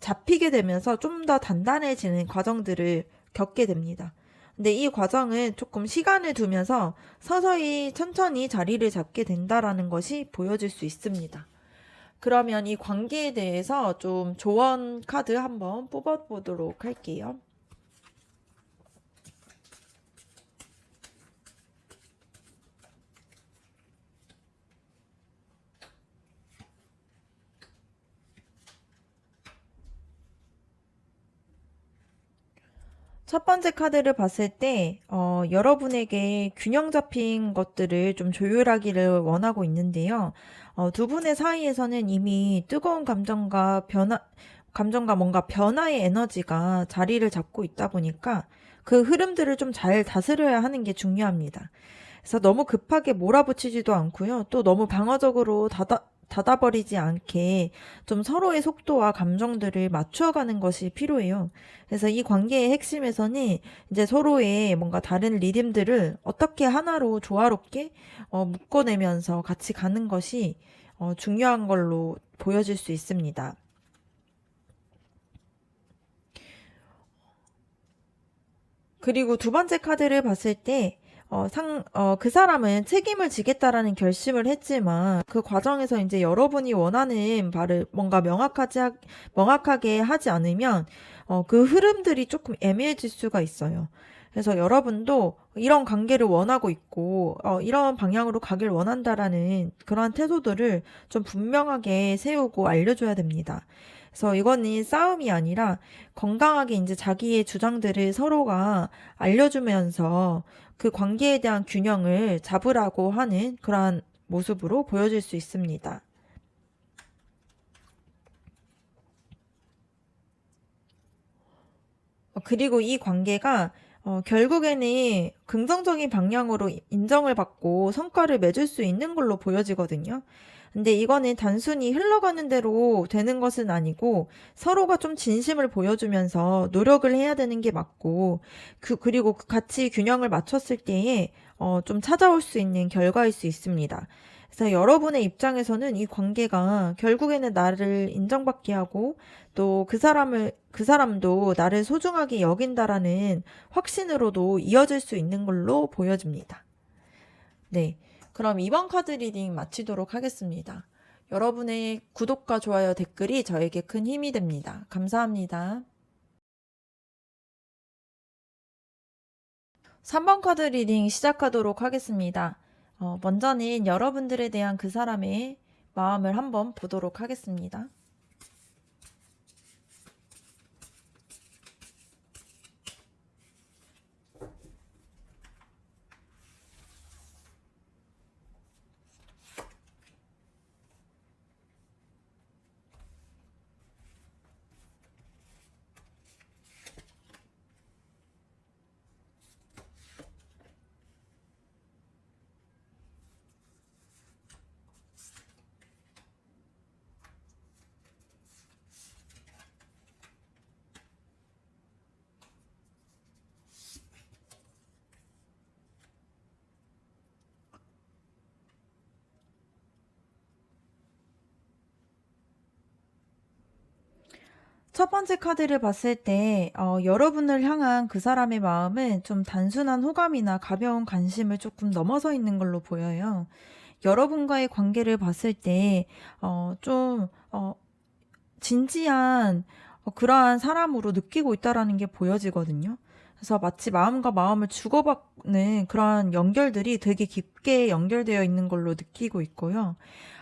잡히게 되면서 좀 더 단단해지는 과정들을 겪게 됩니다. 근데 이 과정은 조금 시간을 두면서 서서히 천천히 자리를 잡게 된다라는 것이 보여질 수 있습니다. 그러면 이 관계에 대해서 좀 조언 카드 한번 뽑아보도록 할게요. 첫 번째 카드를 봤을 때, 여러분에게 균형 잡힌 것들을 좀 조율하기를 원하고 있는데요. 두 분의 사이에서는 이미 뜨거운 감정과 뭔가 변화의 에너지가 자리를 잡고 있다 보니까 그 흐름들을 좀 잘 다스려야 하는 게 중요합니다. 그래서 너무 급하게 몰아붙이지도 않고요. 또 너무 방어적으로 닫아버리지 않게 좀 서로의 속도와 감정들을 맞춰가는 것이 필요해요. 그래서 이 관계의 핵심에서는 이제 서로의 뭔가 다른 리듬들을 어떻게 하나로 조화롭게 묶어내면서 같이 가는 것이 중요한 걸로 보여질 수 있습니다. 그리고 두 번째 카드를 봤을 때, 그 사람은 책임을 지겠다라는 결심을 했지만, 그 과정에서 이제 여러분이 원하는 바를 뭔가 명확하게 하지 않으면, 그 흐름들이 조금 애매해질 수가 있어요. 그래서 여러분도 이런 관계를 원하고 있고, 이런 방향으로 가길 원한다라는 그러한 태도들을 좀 분명하게 세우고 알려줘야 됩니다. 그래서 이거는 싸움이 아니라 건강하게 이제 자기의 주장들을 서로가 알려주면서 그 관계에 대한 균형을 잡으라고 하는 그러한 모습으로 보여질 수 있습니다. 그리고 이 관계가 결국에는 긍정적인 방향으로 인정을 받고 성과를 맺을 수 있는 걸로 보여지거든요. 근데 이거는 단순히 흘러가는 대로 되는 것은 아니고 서로가 좀 진심을 보여주면서 노력을 해야 되는 게 맞고 그리고 같이 균형을 맞췄을 때에 좀 찾아올 수 있는 결과일 수 있습니다. 그래서 여러분의 입장에서는 이 관계가 결국에는 나를 인정받게 하고 또 그 사람도 나를 소중하게 여긴다라는 확신으로도 이어질 수 있는 걸로 보여집니다. 네. 그럼 이번 카드 리딩 마치도록 하겠습니다. 여러분의 구독과 좋아요, 댓글이 저에게 큰 힘이 됩니다. 감사합니다. 3번 카드 리딩 시작하도록 하겠습니다. 먼저는 여러분들에 대한 그 사람의 마음을 한번 보도록 하겠습니다. 첫 번째 카드를 봤을 때, 여러분을 향한 그 사람의 마음은 좀 단순한 호감이나 가벼운 관심을 조금 넘어서 있는 걸로 보여요. 여러분과의 관계를 봤을 때, 좀, 진지한 그러한 사람으로 느끼고 있다라는 게 보여지거든요. 그래서 마치 마음과 마음을 주고받는 그러한 연결들이 되게 깊게 연결되어 있는 걸로 느끼고 있고요.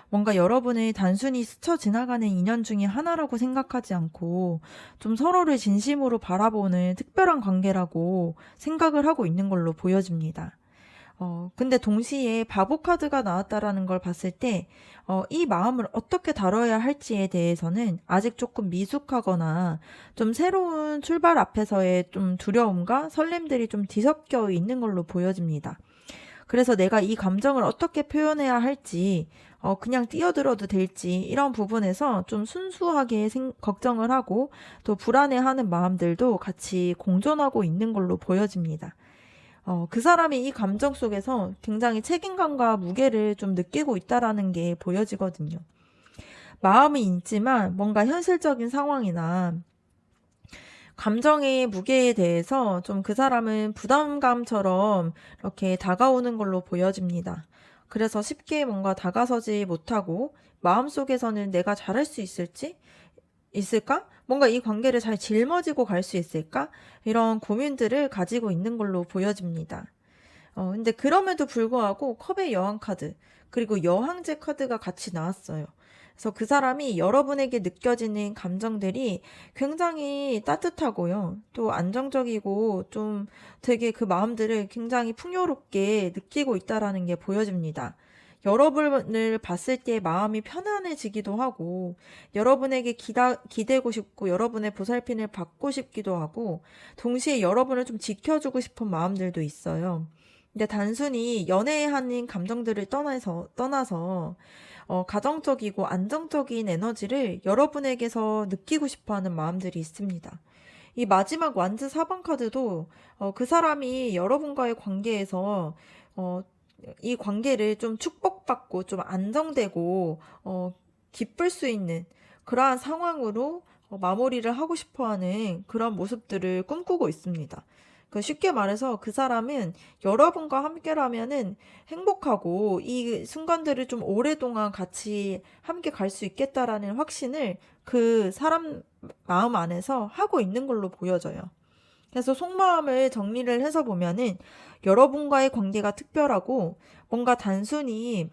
뭔가 여러분을 단순히 스쳐 지나가는 인연 중에 하나라고 생각하지 않고 좀 서로를 진심으로 바라보는 특별한 관계라고 생각을 하고 있는 걸로 보여집니다. 근데 동시에 바보 카드가 나왔다라는 걸 봤을 때, 이 마음을 어떻게 다뤄야 할지에 대해서는 아직 조금 미숙하거나 좀 새로운 출발 앞에서의 좀 두려움과 설렘들이 좀 뒤섞여 있는 걸로 보여집니다. 그래서 내가 이 감정을 어떻게 표현해야 할지, 그냥 뛰어들어도 될지, 이런 부분에서 좀 순수하게 걱정을 하고 또 불안해하는 마음들도 같이 공존하고 있는 걸로 보여집니다. 그 사람이 이 감정 속에서 굉장히 책임감과 무게를 좀 느끼고 있다라는 게 보여지거든요. 마음이 있지만 뭔가 현실적인 상황이나 감정의 무게에 대해서 좀 그 사람은 부담감처럼 이렇게 다가오는 걸로 보여집니다. 그래서 쉽게 뭔가 다가서지 못하고 마음속에서는 내가 잘할 수 있을까? 뭔가 이 관계를 잘 짊어지고 갈 수 있을까? 이런 고민들을 가지고 있는 걸로 보여집니다. 근데 그럼에도 불구하고 컵의 여왕 카드, 그리고 여왕제 카드가 같이 나왔어요. 그래서 그 사람이 여러분에게 느껴지는 감정들이 굉장히 따뜻하고요. 또 안정적이고 좀 되게 그 마음들을 굉장히 풍요롭게 느끼고 있다라는 게 보여집니다. 여러분을 봤을 때 마음이 편안해지기도 하고, 여러분에게 기대고 싶고, 여러분의 보살핌을 받고 싶기도 하고, 동시에 여러분을 좀 지켜주고 싶은 마음들도 있어요. 근데 단순히 연애하는 감정들을 떠나서 가정적이고 안정적인 에너지를 여러분에게서 느끼고 싶어 하는 마음들이 있습니다. 이 마지막 완즈 4번 카드도 그 사람이 여러분과의 관계에서 어, 이 관계를 좀 축복받고 좀 안정되고 기쁠 수 있는 그러한 상황으로 마무리를 하고 싶어하는 그런 모습들을 꿈꾸고 있습니다. 쉽게 말해서 그 사람은 여러분과 함께라면은 행복하고 이 순간들을 좀 오랫동안 같이 함께 갈 수 있겠다라는 확신을 그 사람 마음 안에서 하고 있는 걸로 보여져요. 그래서 속마음을 정리를 해서 보면은 여러분과의 관계가 특별하고 뭔가 단순히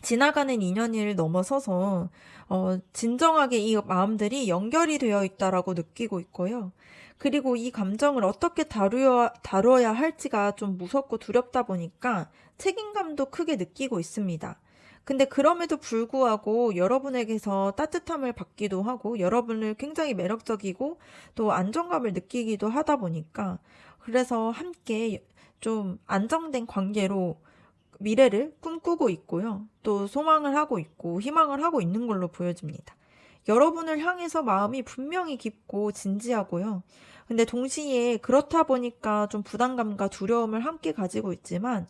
지나가는 인연을 넘어서서 진정하게 이 마음들이 연결이 되어 있다라고 느끼고 있고요. 그리고 이 감정을 어떻게 다루어야 할지가 좀 무섭고 두렵다 보니까 책임감도 크게 느끼고 있습니다. 근데 그럼에도 불구하고 여러분에게서 따뜻함을 받기도 하고 여러분을 굉장히 매력적이고 또 안정감을 느끼기도 하다 보니까 그래서 함께 좀 안정된 관계로 미래를 꿈꾸고 있고요. 또 소망을 하고 있고 희망을 하고 있는 걸로 보여집니다. 여러분을 향해서 마음이 분명히 깊고 진지하고요. 근데 동시에 그렇다 보니까 좀 부담감과 두려움을 함께 가지고 있지만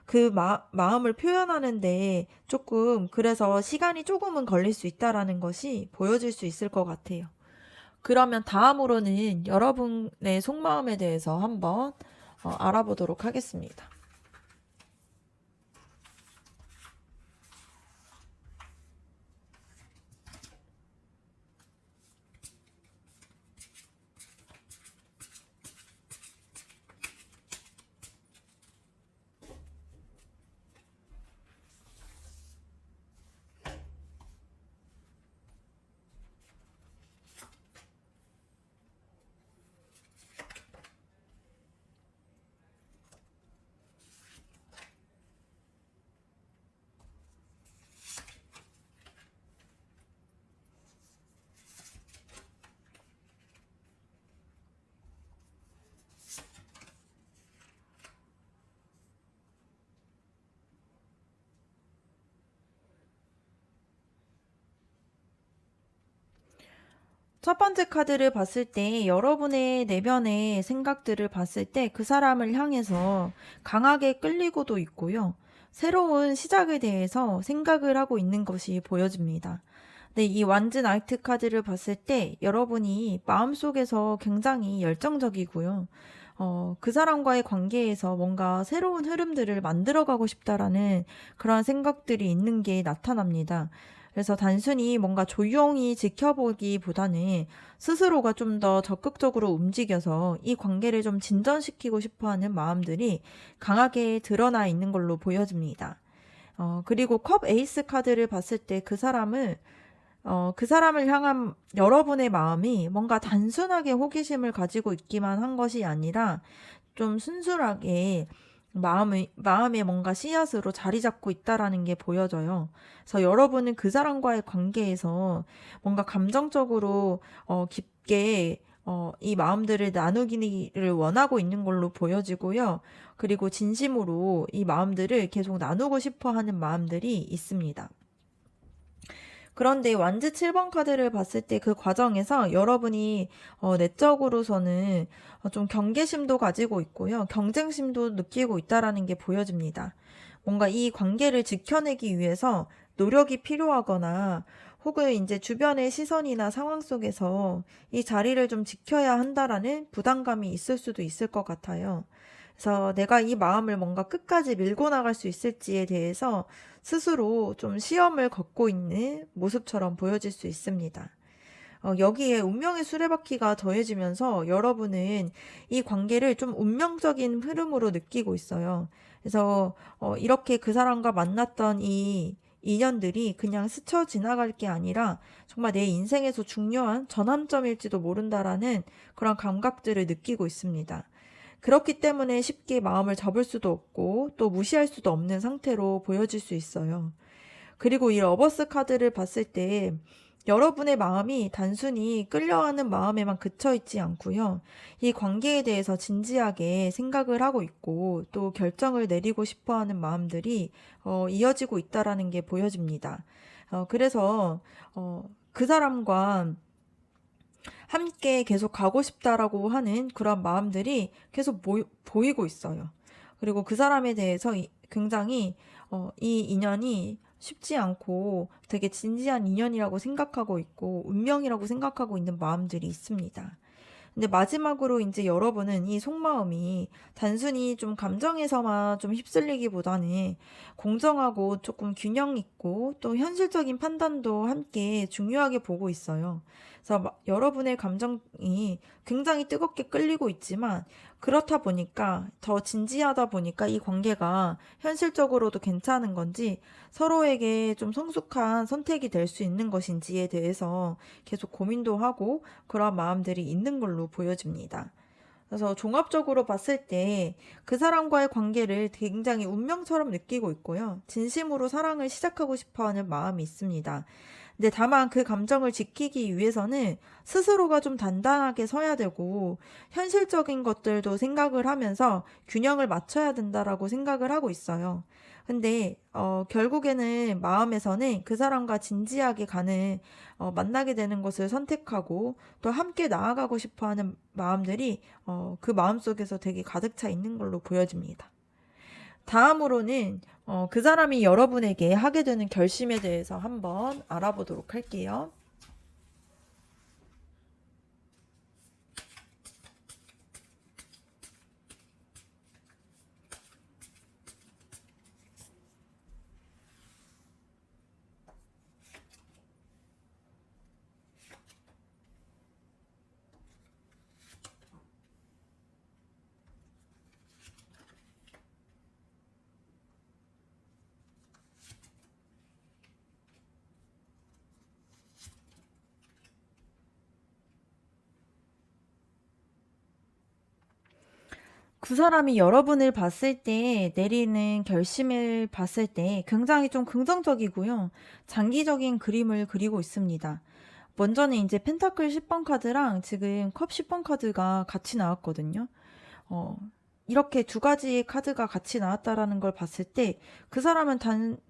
그 마음을 표현하는데 조금 그래서 시간이 조금은 걸릴 수 있다라는 것이 보여질 수 있을 것 같아요. 그러면 다음으로는 여러분의 속마음에 대해서 한번 알아보도록 하겠습니다. 첫 번째 카드를 봤을 때 여러분의 내면의 생각들을 봤을 때 그 사람을 향해서 강하게 끌리고도 있고요. 새로운 시작에 대해서 생각을 하고 있는 것이 보여집니다. 네, 이 완즈 나이트 카드를 봤을 때 여러분이 마음속에서 굉장히 열정적이고요. 그 사람과의 관계에서 뭔가 새로운 흐름들을 만들어가고 싶다라는 그런 생각들이 있는 게 나타납니다. 그래서 단순히 뭔가 조용히 지켜보기보다는 스스로가 좀 더 적극적으로 움직여서 이 관계를 좀 진전시키고 싶어 하는 마음들이 강하게 드러나 있는 걸로 보여집니다. 그리고 컵 에이스 카드를 봤을 때 그 사람을 향한 여러분의 마음이 뭔가 단순하게 호기심을 가지고 있기만 한 것이 아니라 좀 순수하게 마음에 뭔가 씨앗으로 자리 잡고 있다라는 게 보여져요. 그래서 여러분은 그 사람과의 관계에서 뭔가 감정적으로 깊게 이 마음들을 나누기를 원하고 있는 걸로 보여지고요. 그리고 진심으로 이 마음들을 계속 나누고 싶어 하는 마음들이 있습니다. 그런데 완즈 7번 카드를 봤을 때 그 과정에서 여러분이 내적으로서는 좀 경계심도 가지고 있고요. 경쟁심도 느끼고 있다라는 게 보여집니다. 뭔가 이 관계를 지켜내기 위해서 노력이 필요하거나 혹은 이제 주변의 시선이나 상황 속에서 이 자리를 좀 지켜야 한다라는 부담감이 있을 수도 있을 것 같아요. 그래서 내가 이 마음을 뭔가 끝까지 밀고 나갈 수 있을지에 대해서 스스로 좀 시험을 걷고 있는 모습처럼 보여질 수 있습니다. 여기에 운명의 수레바퀴가 더해지면서 여러분은 이 관계를 좀 운명적인 흐름으로 느끼고 있어요. 그래서 이렇게 그 사람과 만났던 이 인연들이 그냥 스쳐 지나갈 게 아니라 정말 내 인생에서 중요한 전환점일지도 모른다라는 그런 감각들을 느끼고 있습니다. 그렇기 때문에 쉽게 마음을 접을 수도 없고 또 무시할 수도 없는 상태로 보여질 수 있어요. 그리고 이 러버스 카드를 봤을 때 여러분의 마음이 단순히 끌려하는 마음에만 그쳐 있지 않고요. 이 관계에 대해서 진지하게 생각을 하고 있고 또 결정을 내리고 싶어 하는 마음들이 이어지고 있다라는 게 보여집니다. 그래서 그 사람과 함께 계속 가고 싶다라고 하는 그런 마음들이 계속 보이고 있어요. 그리고 그 사람에 대해서 굉장히 이 인연이 쉽지 않고 되게 진지한 인연이라고 생각하고 있고 운명이라고 생각하고 있는 마음들이 있습니다. 근데 마지막으로 이제 여러분은 이 속마음이 단순히 좀 감정에서만 좀 휩쓸리기보다는 공정하고 조금 균형 있고 또 현실적인 판단도 함께 중요하게 보고 있어요. 그래서 여러분의 감정이 굉장히 뜨겁게 끌리고 있지만 그렇다 보니까 더 진지하다 보니까 이 관계가 현실적으로도 괜찮은 건지 서로에게 좀 성숙한 선택이 될 수 있는 것인지에 대해서 계속 고민도 하고 그런 마음들이 있는 걸로 보여집니다. 그래서 종합적으로 봤을 때 그 사람과의 관계를 굉장히 운명처럼 느끼고 있고요. 진심으로 사랑을 시작하고 싶어 하는 마음이 있습니다. 근데 다만 그 감정을 지키기 위해서는 스스로가 좀 단단하게 서야 되고 현실적인 것들도 생각을 하면서 균형을 맞춰야 된다라고 생각을 하고 있어요. 근데 결국에는 마음에서는 그 사람과 진지하게 만나게 되는 것을 선택하고 또 함께 나아가고 싶어 하는 마음들이 그 마음속에서 되게 가득 차 있는 걸로 보여집니다. 다음으로는 그 사람이 여러분에게 하게 되는 결심에 대해서 한번 알아보도록 할게요. 그 사람이 여러분을 봤을 때 내리는 결심을 봤을 때 굉장히 좀 긍정적이고요. 장기적인 그림을 그리고 있습니다. 먼저는 이제 펜타클 10번 카드랑 지금 컵 10번 카드가 같이 나왔거든요. 어, 이렇게 두 가지의 카드가 같이 나왔다라는 걸 봤을 때 그 사람은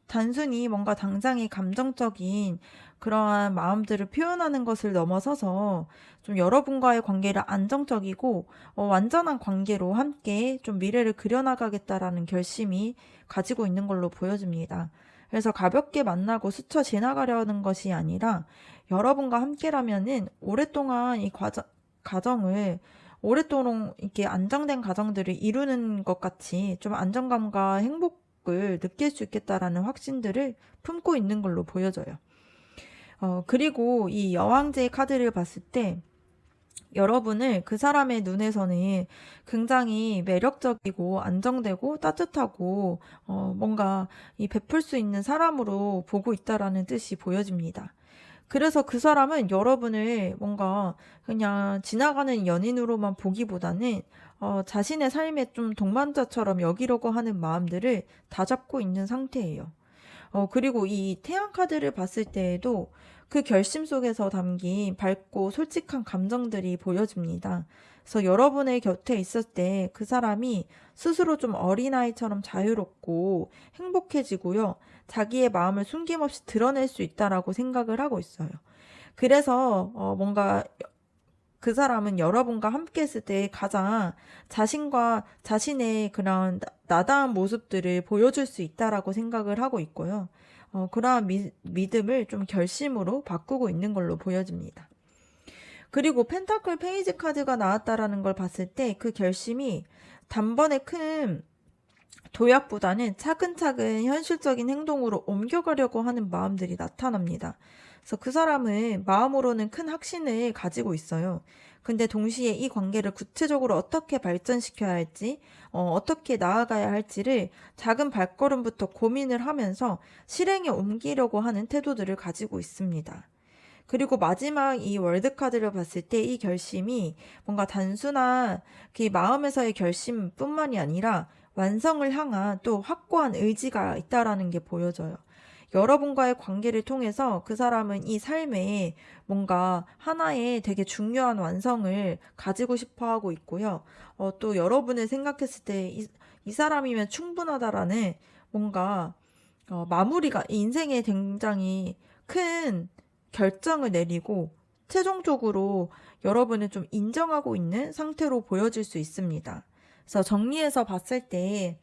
단순히 뭔가 당장의 감정적인 그러한 마음들을 표현하는 것을 넘어서서 좀 여러분과의 관계를 안정적이고 완전한 관계로 함께 좀 미래를 그려나가겠다라는 결심이 가지고 있는 걸로 보여집니다. 그래서 가볍게 만나고 스쳐 지나가려는 것이 아니라 여러분과 함께라면은 오랫동안 이 가정을 오랫도록 이렇게 안정된 가정들을 이루는 것 같이 좀 안정감과 행복을 느낄 수 있겠다라는 확신들을 품고 있는 걸로 보여져요. 그리고 이 여왕제의 카드를 봤을 때 여러분을 그 사람의 눈에서는 굉장히 매력적이고 안정되고 따뜻하고 뭔가 이 베풀 수 있는 사람으로 보고 있다라는 뜻이 보여집니다. 그래서 그 사람은 여러분을 뭔가 그냥 지나가는 연인으로만 보기보다는 자신의 삶의 좀 동반자처럼 여기려고 하는 마음들을 다잡고 있는 상태예요. 그리고 이 태양 카드를 봤을 때에도 그 결심 속에서 담긴 밝고 솔직한 감정들이 보여집니다. 그래서 여러분의 곁에 있을 때 그 사람이 스스로 좀 어린아이처럼 자유롭고 행복해지고요. 자기의 마음을 숨김없이 드러낼 수 있다라고 생각을 하고 있어요. 그래서 뭔가 그 사람은 여러분과 함께 했을 때 가장 자신과 자신의 그런 나다운 모습들을 보여줄 수 있다라고 생각을 하고 있고요. 그러한 믿음을 좀 결심으로 바꾸고 있는 걸로 보여집니다. 그리고 펜타클 페이지 카드가 나왔다라는 걸 봤을 때 그 결심이 단번에 큰 도약보다는 차근차근 현실적인 행동으로 옮겨가려고 하는 마음들이 나타납니다. 그래서 그 사람은 마음으로는 큰 확신을 가지고 있어요. 근데 동시에 이 관계를 구체적으로 어떻게 발전시켜야 할지, 어떻게 나아가야 할지를 작은 발걸음부터 고민을 하면서 실행에 옮기려고 하는 태도들을 가지고 있습니다. 그리고 마지막 이 월드카드를 봤을 때 이 결심이 뭔가 단순한 그 마음에서의 결심뿐만이 아니라 완성을 향한 또 확고한 의지가 있다라는 게 보여져요. 여러분과의 관계를 통해서 그 사람은 이 삶에 뭔가 하나의 되게 중요한 완성을 가지고 싶어 하고 있고요. 또 여러분을 생각했을 때 이 사람이면 충분하다라는 뭔가 마무리가 인생에 굉장히 큰 결정을 내리고 최종적으로 여러분을 좀 인정하고 있는 상태로 보여질 수 있습니다. 그래서 정리해서 봤을 때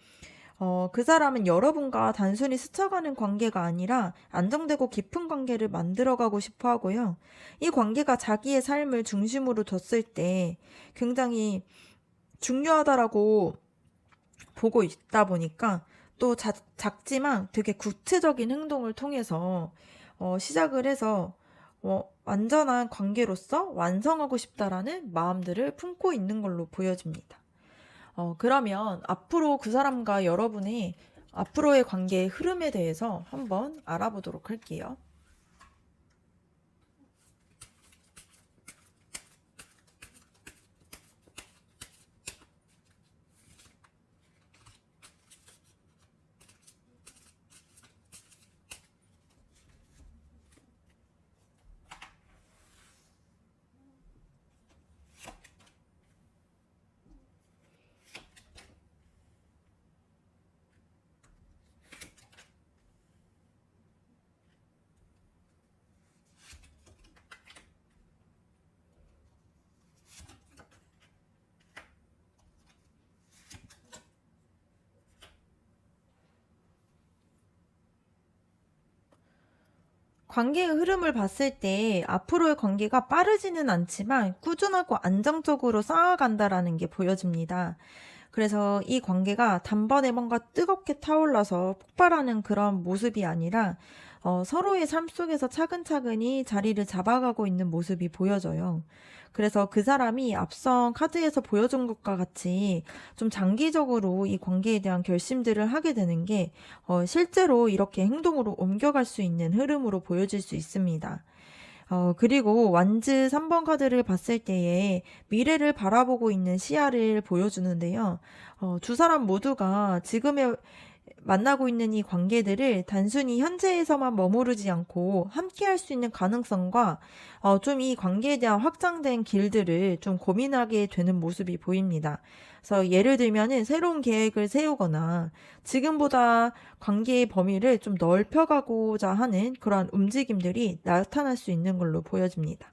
그 사람은 여러분과 단순히 스쳐가는 관계가 아니라 안정되고 깊은 관계를 만들어가고 싶어 하고요. 이 관계가 자기의 삶을 중심으로 뒀을 때 굉장히 중요하다라고 보고 있다 보니까 또 작지만 되게 구체적인 행동을 통해서 시작을 해서 완전한 관계로서 완성하고 싶다라는 마음들을 품고 있는 걸로 보여집니다. 그러면 앞으로 그 사람과 여러분의 앞으로의 관계의 흐름에 대해서 한번 알아보도록 할게요. 관계의 흐름을 봤을 때 앞으로의 관계가 빠르지는 않지만 꾸준하고 안정적으로 쌓아간다라는 게 보여집니다. 그래서 이 관계가 단번에 뭔가 뜨겁게 타올라서 폭발하는 그런 모습이 아니라 서로의 삶 속에서 차근차근히 자리를 잡아가고 있는 모습이 보여져요. 그래서 그 사람이 앞선 카드에서 보여준 것과 같이 좀 장기적으로 이 관계에 대한 결심들을 하게 되는 게 실제로 이렇게 행동으로 옮겨갈 수 있는 흐름으로 보여질 수 있습니다. 그리고 완즈 3번 카드를 봤을 때에 미래를 바라보고 있는 시야를 보여주는데요. 두 사람 모두가 지금의 만나고 있는 이 관계들을 단순히 현재에서만 머무르지 않고 함께 할 수 있는 가능성과 좀 이 관계에 대한 확장된 길들을 좀 고민하게 되는 모습이 보입니다. 그래서 예를 들면은 새로운 계획을 세우거나 지금보다 관계의 범위를 좀 넓혀가고자 하는 그러한 움직임들이 나타날 수 있는 걸로 보여집니다.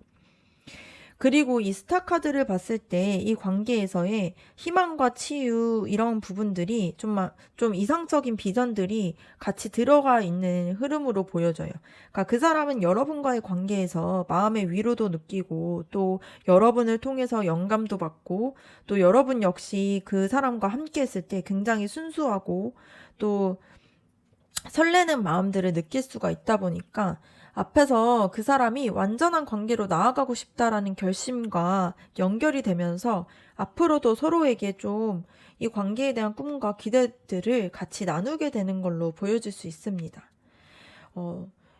그리고 이 스타 카드를 봤을 때 이 관계에서의 희망과 치유 이런 부분들이 좀 이상적인 비전들이 같이 들어가 있는 흐름으로 보여져요. 그러니까 그 사람은 여러분과의 관계에서 마음의 위로도 느끼고 또 여러분을 통해서 영감도 받고 또 여러분 역시 그 사람과 함께 했을 때 굉장히 순수하고 또 설레는 마음들을 느낄 수가 있다 보니까 앞에서 그 사람이 완전한 관계로 나아가고 싶다라는 결심과 연결이 되면서 앞으로도 서로에게 좀 이 관계에 대한 꿈과 기대들을 같이 나누게 되는 걸로 보여질 수 있습니다.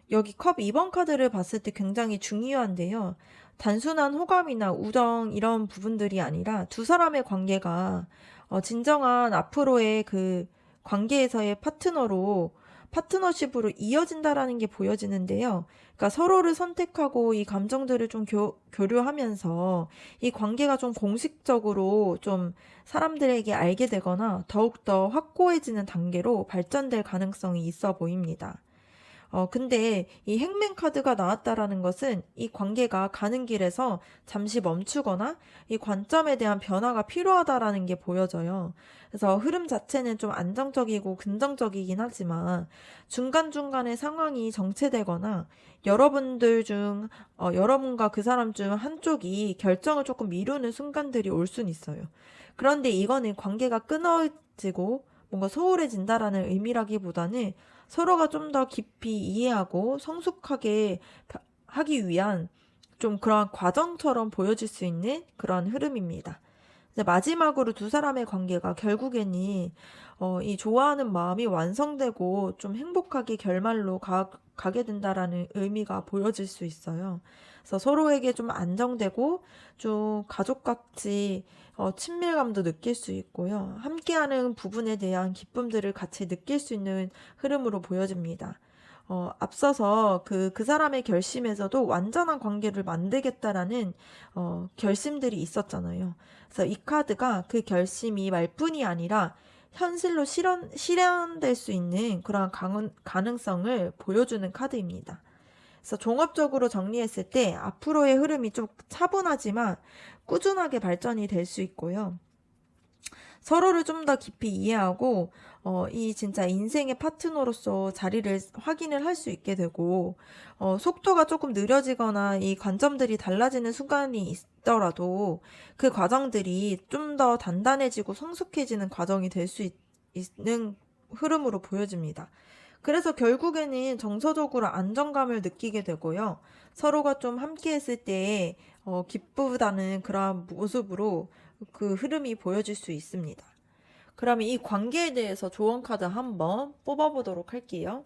여기 컵 2번 카드를 봤을 때 굉장히 중요한데요. 단순한 호감이나 우정 이런 부분들이 아니라 두 사람의 관계가 진정한 앞으로의 그 관계에서의 파트너십으로 이어진다라는 게 보여지는데요. 그러니까 서로를 선택하고 이 감정들을 좀 교류하면서 이 관계가 좀 공식적으로 좀 사람들에게 알게 되거나 더욱더 확고해지는 단계로 발전될 가능성이 있어 보입니다. 근데 이 행맨 카드가 나왔다라는 것은 이 관계가 가는 길에서 잠시 멈추거나 이 관점에 대한 변화가 필요하다라는 게 보여져요. 그래서 흐름 자체는 좀 안정적이고 긍정적이긴 하지만 중간중간에 상황이 정체되거나 여러분과 그 사람 중 한쪽이 결정을 조금 미루는 순간들이 올 수는 있어요. 그런데 이거는 관계가 끊어지고 뭔가 소홀해진다라는 의미라기보다는 서로가 좀 더 깊이 이해하고 성숙하게 하기 위한 좀 그런 과정처럼 보여질 수 있는 그런 흐름입니다. 이제 마지막으로 두 사람의 관계가 결국에는 이 좋아하는 마음이 완성되고 좀 행복하게 결말로 가게 된다라는 의미가 보여질 수 있어요. 그래서 서로에게 좀 안정되고 좀 가족같이 친밀감도 느낄 수 있고요. 함께하는 부분에 대한 기쁨들을 같이 느낄 수 있는 흐름으로 보여집니다. 앞서서 그 사람의 결심에서도 완전한 관계를 만들겠다라는 결심들이 있었잖아요. 그래서 이 카드가 그 결심이 말뿐이 아니라 현실로 실현될 수 있는 그런 가능성을 보여주는 카드입니다. 그래서 종합적으로 정리했을 때 앞으로의 흐름이 좀 차분하지만 꾸준하게 발전이 될 수 있고요. 서로를 좀 더 깊이 이해하고 이 진짜 인생의 파트너로서 자리를 확인을 할 수 있게 되고 속도가 조금 느려지거나 이 관점들이 달라지는 순간이 있더라도 그 과정들이 좀 더 단단해지고 성숙해지는 과정이 될 수 있는 흐름으로 보여집니다. 그래서 결국에는 정서적으로 안정감을 느끼게 되고요. 서로가 좀 함께 했을 때 기쁘다는 그런 모습으로 그 흐름이 보여질 수 있습니다. 그러면 이 관계에 대해서 조언 카드 한번 뽑아보도록 할게요.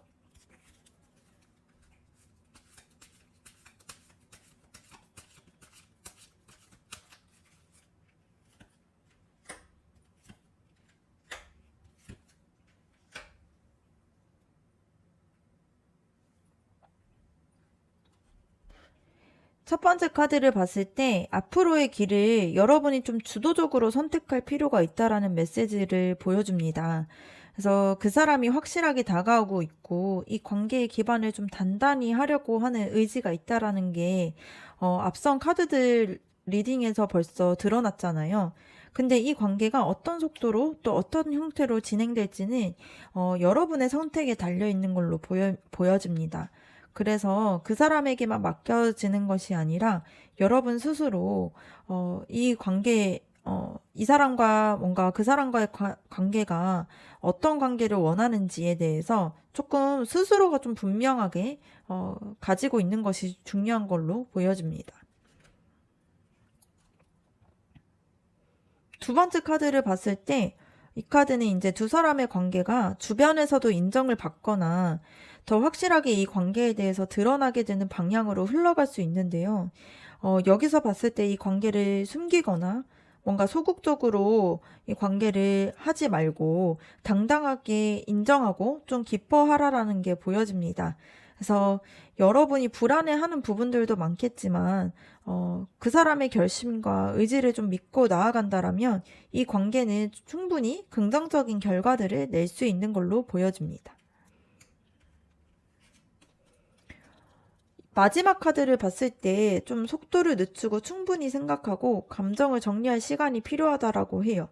첫 번째 카드를 봤을 때 앞으로의 길을 여러분이 좀 주도적으로 선택할 필요가 있다라는 메시지를 보여줍니다. 그래서 그 사람이 확실하게 다가오고 있고 이 관계의 기반을 좀 단단히 하려고 하는 의지가 있다라는 게 앞선 카드들 리딩에서 벌써 드러났잖아요. 근데 이 관계가 어떤 속도로 또 어떤 형태로 진행될지는 여러분의 선택에 달려 있는 걸로 보여집니다. 그래서 그 사람에게만 맡겨지는 것이 아니라 여러분 스스로 이 관계 이 사람과 뭔가 그 사람과의 관계가 어떤 관계를 원하는지에 대해서 조금 스스로가 좀 분명하게 가지고 있는 것이 중요한 걸로 보여집니다. 두 번째 카드를 봤을 때 이 카드는 이제 두 사람의 관계가 주변에서도 인정을 받거나 더 확실하게 이 관계에 대해서 드러나게 되는 방향으로 흘러갈 수 있는데요. 여기서 봤을 때 이 관계를 숨기거나 뭔가 소극적으로 이 관계를 하지 말고 당당하게 인정하고 좀 기뻐하라라는 게 보여집니다. 그래서 여러분이 불안해하는 부분들도 많겠지만 그 사람의 결심과 의지를 좀 믿고 나아간다라면 이 관계는 충분히 긍정적인 결과들을 낼 수 있는 걸로 보여집니다. 마지막 카드를 봤을 때 좀 속도를 늦추고 충분히 생각하고 감정을 정리할 시간이 필요하다라고 해요.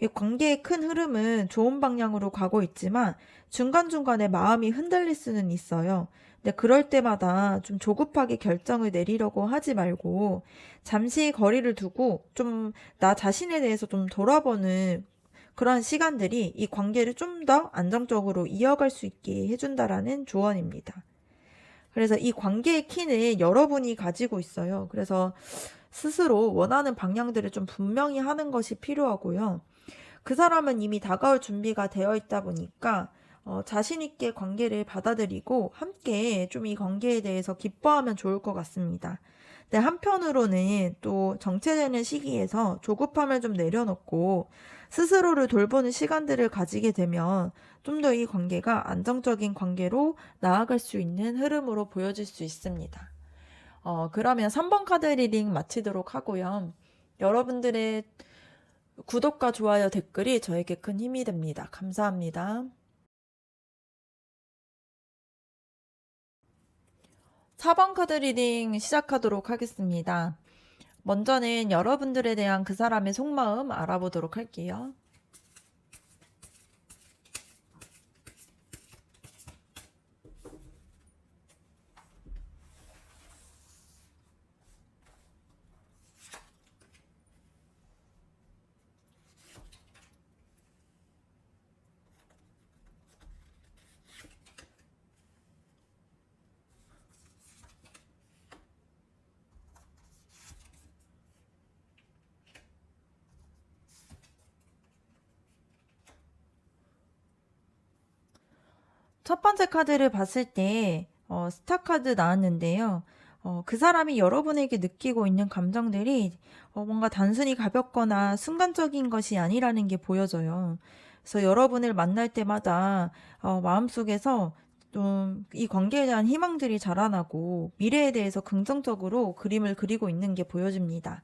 이 관계의 큰 흐름은 좋은 방향으로 가고 있지만 중간중간에 마음이 흔들릴 수는 있어요. 근데 그럴 때마다 좀 조급하게 결정을 내리려고 하지 말고 잠시 거리를 두고 좀 나 자신에 대해서 좀 돌아보는 그런 시간들이 이 관계를 좀 더 안정적으로 이어갈 수 있게 해준다라는 조언입니다. 그래서 이 관계의 키는 여러분이 가지고 있어요. 그래서 스스로 원하는 방향들을 좀 분명히 하는 것이 필요하고요. 그 사람은 이미 다가올 준비가 되어 있다 보니까 자신 있게 관계를 받아들이고 함께 좀 이 관계에 대해서 기뻐하면 좋을 것 같습니다. 근데 한편으로는 또 정체되는 시기에서 조급함을 좀 내려놓고 스스로를 돌보는 시간들을 가지게 되면 좀 더 이 관계가 안정적인 관계로 나아갈 수 있는 흐름으로 보여질 수 있습니다. 그러면 3번 카드 리딩 마치도록 하고요. 여러분들의 구독과 좋아요, 댓글이 저에게 큰 힘이 됩니다. 감사합니다. 4번 카드 리딩 시작하도록 하겠습니다. 먼저는 여러분들에 대한 그 사람의 속마음 알아보도록 할게요. 첫 번째 카드를 봤을 때 스타 카드 나왔는데요. 그 사람이 여러분에게 느끼고 있는 감정들이 뭔가 단순히 가볍거나 순간적인 것이 아니라는 게 보여져요. 그래서 여러분을 만날 때마다 마음속에서 좀 이 관계에 대한 희망들이 자라나고 미래에 대해서 긍정적으로 그림을 그리고 있는 게 보여집니다.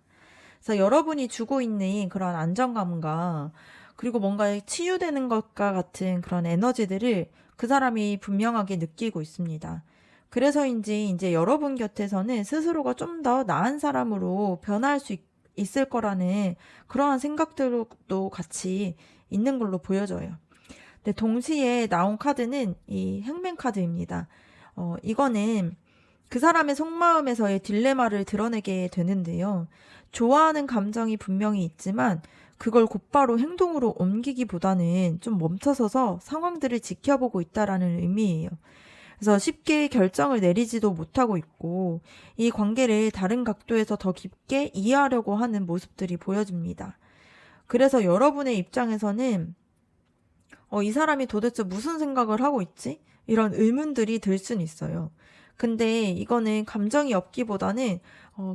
그래서 여러분이 주고 있는 그런 안정감과 그리고 뭔가 치유되는 것과 같은 그런 에너지들을 그 사람이 분명하게 느끼고 있습니다. 그래서인지 이제 여러분 곁에서는 스스로가 좀 더 나은 사람으로 변화할 수 있을 거라는 그러한 생각들도 같이 있는 걸로 보여져요. 근데 동시에 나온 카드는 이 행맨 카드입니다. 이거는 그 사람의 속마음에서의 딜레마를 드러내게 되는데요. 좋아하는 감정이 분명히 있지만 그걸 곧바로 행동으로 옮기기보다는 좀 멈춰서서 상황들을 지켜보고 있다라는 의미예요. 그래서 쉽게 결정을 내리지도 못하고 있고 이 관계를 다른 각도에서 더 깊게 이해하려고 하는 모습들이 보여집니다. 그래서 여러분의 입장에서는 이 사람이 도대체 무슨 생각을 하고 있지? 이런 의문들이 들 수는 있어요. 근데 이거는 감정이 없기보다는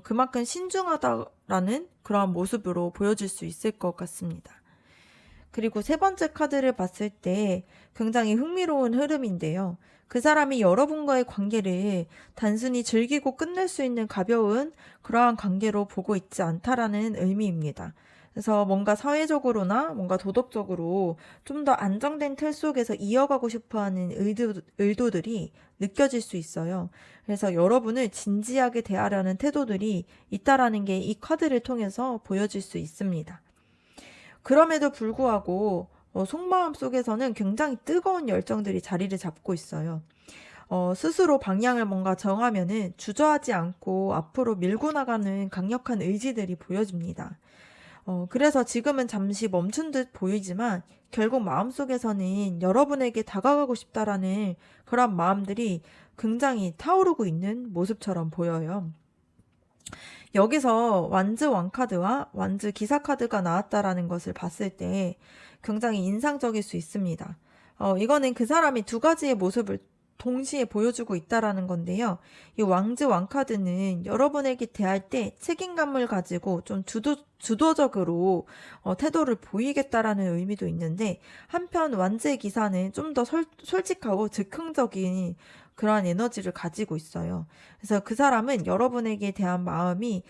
그만큼 신중하다라는 그런 모습으로 보여질 수 있을 것 같습니다. 그리고 세 번째 카드를 봤을 때 굉장히 흥미로운 흐름인데요. 그 사람이 여러분과의 관계를 단순히 즐기고 끝낼 수 있는 가벼운 그러한 관계로 보고 있지 않다라는 의미입니다. 그래서 뭔가 사회적으로나 뭔가 도덕적으로 좀 더 안정된 틀 속에서 이어가고 싶어 하는 의도들이 느껴질 수 있어요. 그래서 여러분을 진지하게 대하려는 태도들이 있다라는 게 이 카드를 통해서 보여질 수 있습니다. 그럼에도 불구하고 속마음 속에서는 굉장히 뜨거운 열정들이 자리를 잡고 있어요. 스스로 방향을 뭔가 정하면은 주저하지 않고 앞으로 밀고 나가는 강력한 의지들이 보여집니다. 그래서 지금은 잠시 멈춘 듯 보이지만 결국 마음속에서는 여러분에게 다가가고 싶다라는 그런 마음들이 굉장히 타오르고 있는 모습처럼 보여요. 여기서 완즈 왕카드와 완즈 기사카드가 나왔다라는 것을 봤을 때 굉장히 인상적일 수 있습니다. 이거는 그 사람이 두 가지의 모습을 동시에 보여주고 있다라는 건데요. 이 왕즈 왕카드는 여러분에게 대할 때 책임감을 가지고 좀 주도적으로 태도를 보이겠다라는 의미도 있는데 한편 완즈의 기사는 좀 더 솔직하고 즉흥적인 그러한 에너지를 가지고 있어요. 그래서 그 사람은 여러분에게 대한 마음이